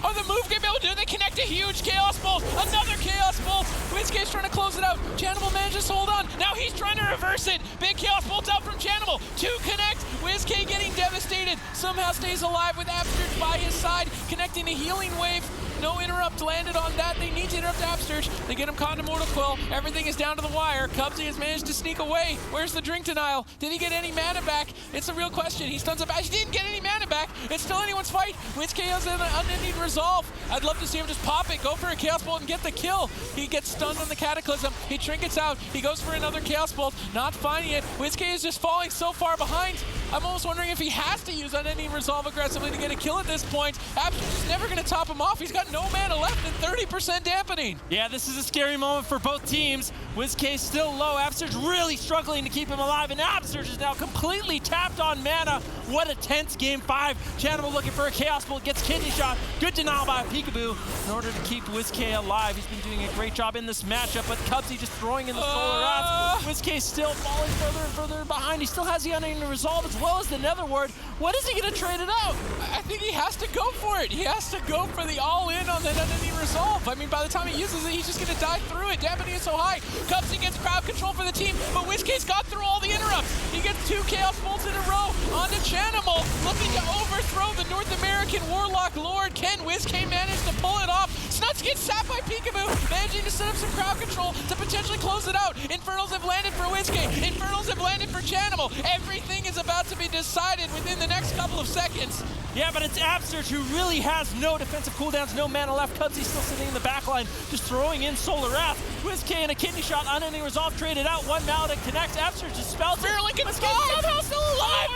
Oh, the move game able to do it. They connect a huge Chaos Bolt. Another Chaos Bolt. WizK's trying to close it out. Chanimal manages to hold on. Now he's trying to reverse it. Big Chaos Bolt out from Chanimal. 2 connect. WizK getting devastated. Somehow stays alive with Absurge by his side. Connecting a healing wave. No interrupt landed on that. They need to interrupt Absurge. They get him caught in Mortal Coil. Everything is down to the wire. Cubsy has managed to sneak away. Where's the drink denial? Did he get any mana back? It's a real question. He stuns up. He didn't get any mana back. It's still anyone's fight. WizK has an Unending Resolve. I'd love to see him just pop it, go for a Chaos Bolt, and get the kill. He gets stunned on the Cataclysm. He trinkets out. He goes for another Chaos Bolt, not finding it. WizK is just falling so far behind. I'm almost wondering if he has to use Unending Resolve aggressively to get a kill at this point. Abster's just never going to top him off. He's got no mana left and 30% dampening. Yeah, this is a scary moment for both teams. WizK's still low. Abster's really struggling to keep him alive, and Abster's is now completely tapped on mana. What a tense game 5. Chanimal looking for a Chaos Bolt, gets Kidney Shot. Good denial by Peekaboo in order to keep WizK alive. He's been doing a great job in this matchup, but Cubsy just throwing in the Solar Wrath. WizK still falling further and further behind. He still has the Unending Resolve as well as the Nether Ward. What is he going to trade it out? I think he has to go for it. He has to go for the all-in on that Unending Resolve. I mean, by the time he uses it, he's just going to die through it. Dampening is so high. Cubsy gets crowd control for the team, but WizK's got through all the interrupts. He gets 2 Chaos Bolts in a row onto Chanimal, looking to overthrow the North American Warlock Lord. Can WizK manage to pull it off? Snuts gets sapped by Peekaboo, managing to set up some crowd control to potentially close it out. Infernals have landed for WizK. Infernals have landed for Chanimal. Everything is about to be decided within the next couple of seconds. Yeah, but it's Absterge who really has no defensive cooldowns, no mana left. Cubsy's still sitting in the back line, just throwing in Solar Wrath. WizK and a Kidney Shot, Unending Resolve traded out. 1 Maledict connects. Absterge just spells it. Spirit Link in the WizK sky. somehow still alive.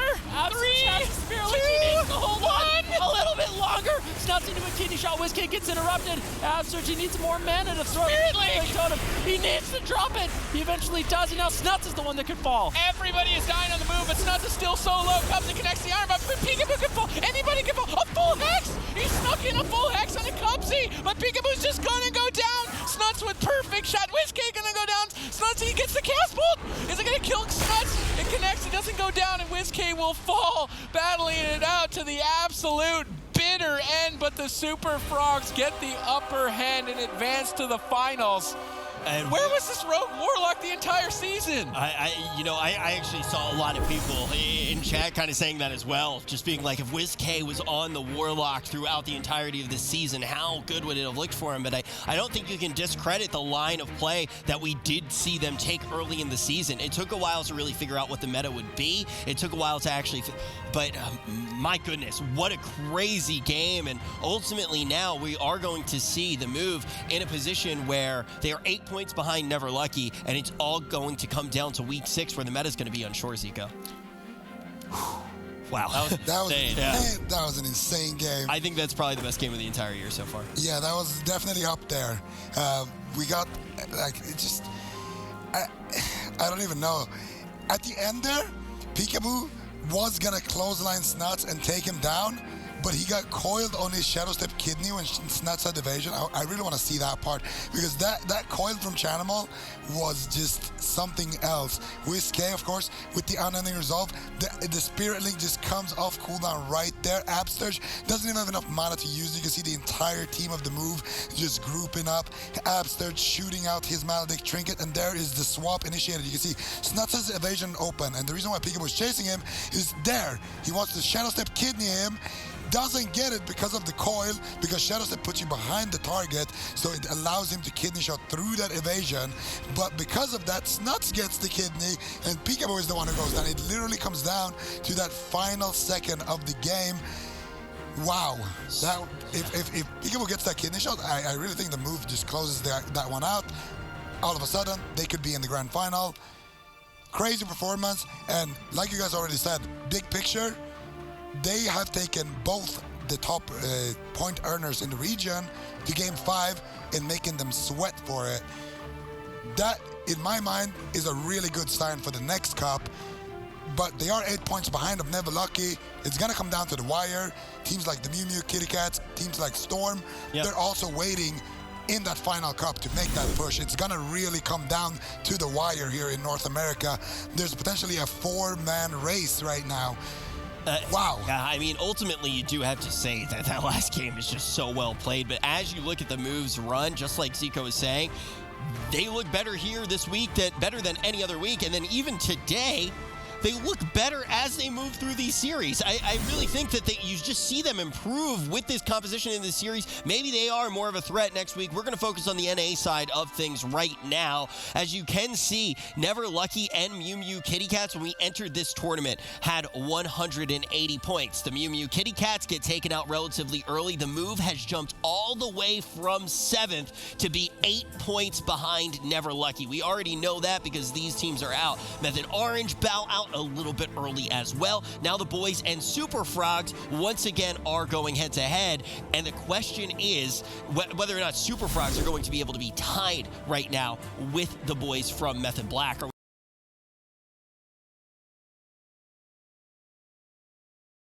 3, 2, 1. A little bit longer. Snuts into a Kidney Shot. WizK gets interrupted. Absterge, he needs more mana to throw. Spirit Link. Totem. He needs to drop it. He eventually does, and now Snuts is the one that could fall. Everybody is dying on the move, but Snuts is still so low. Cubsy connects the iron, but Peekaboo can fall. Anybody can fall. A full hex! He snuck in a full hex on a Cubsy, but Peekaboo's just gonna go down. Snuts with perfect shot. WizK gonna go down. Snuts, he gets the Chaos Bolt. Is it gonna kill Snuts? It connects, it doesn't go down, and WizK will fall, battling it out to the absolute bitter end, but the Super Frogs get the upper hand and advance to the finals. And where was this Rogue Warlock the entire season? I actually saw a lot of people in chat kind of saying that as well, just being like, if WizK was on the Warlock throughout the entirety of the season, how good would it have looked for him? But I don't think you can discredit the line of play that we did see them take early in the season. It took a while to really figure out what the meta would be. It took a while to actually, but my goodness, what a crazy game. And ultimately now we are going to see the move in a position where they are 8 points behind Never Lucky, and it's all going to come down to week 6 where the meta is going to be unsure, Zico. Wow. That was an insane game. I think that's probably the best game of the entire year so far. Yeah, that was definitely up there. We got, like, it just, I don't even know. At the end there, Peekaboo was going to clothesline Snuts and take him down, but he got coiled on his Shadow Step Kidney when Snuts had evasion. I really want to see that part, because that coil from Chanimal was just something else. WizK, of course, with the Unending Resolve, the Spirit Link just comes off cooldown right there. Absterge doesn't even have enough mana to use. You can see the entire team of the move just grouping up. Absterge shooting out his Maledict Trinket, and there is the swap initiated. You can see Snuts has evasion open, and the reason why Peekaboo is chasing him is there. He wants to Shadow Step Kidney him. Doesn't get it because of the coil, because Shadow Step puts you behind the target, so it allows him to Kidney Shot through that evasion. But because of that, Snuts gets the kidney, and Peekaboo is the one who goes down. It literally comes down to that final second of the game. Wow. That, if Peekaboo gets that Kidney Shot, I really think the move just closes that one out. All of a sudden, they could be in the grand final. Crazy performance, and like you guys already said, big picture, they have taken both the top point earners in the region to Game 5 and making them sweat for it. That, in my mind, is a really good sign for the next cup. But they are 8 points behind of Never Lucky. It's going to come down to the wire. Teams like the Mew Mew Kitty Cats, teams like Storm, they're also waiting in that final cup to make that push. It's going to really come down to the wire here in North America. There's potentially a 4-man race right now. Wow. Yeah, I mean, ultimately, you do have to say that that last game is just so well played. But as you look at the moves run, just like Zico was saying, they look better here this week, better than any other week. And then even today, they look better as they move through these series. I really think that you just see them improve with this composition in this series. Maybe they are more of a threat next week. We're going to focus on the NA side of things right now. As you can see, Never Lucky and Mew Mew Kitty Cats, when we entered this tournament, had 180 points. The Mew Mew Kitty Cats get taken out relatively early. The move has jumped all the way from 7th to be 8 points behind Never Lucky. We already know that because these teams are out. Method Orange bow out out a little bit early as well. Now the boys and Super Frogs once again are going head-to-head, and the question is whether or not Super Frogs are going to be able to be tied right now with the boys from Method Black.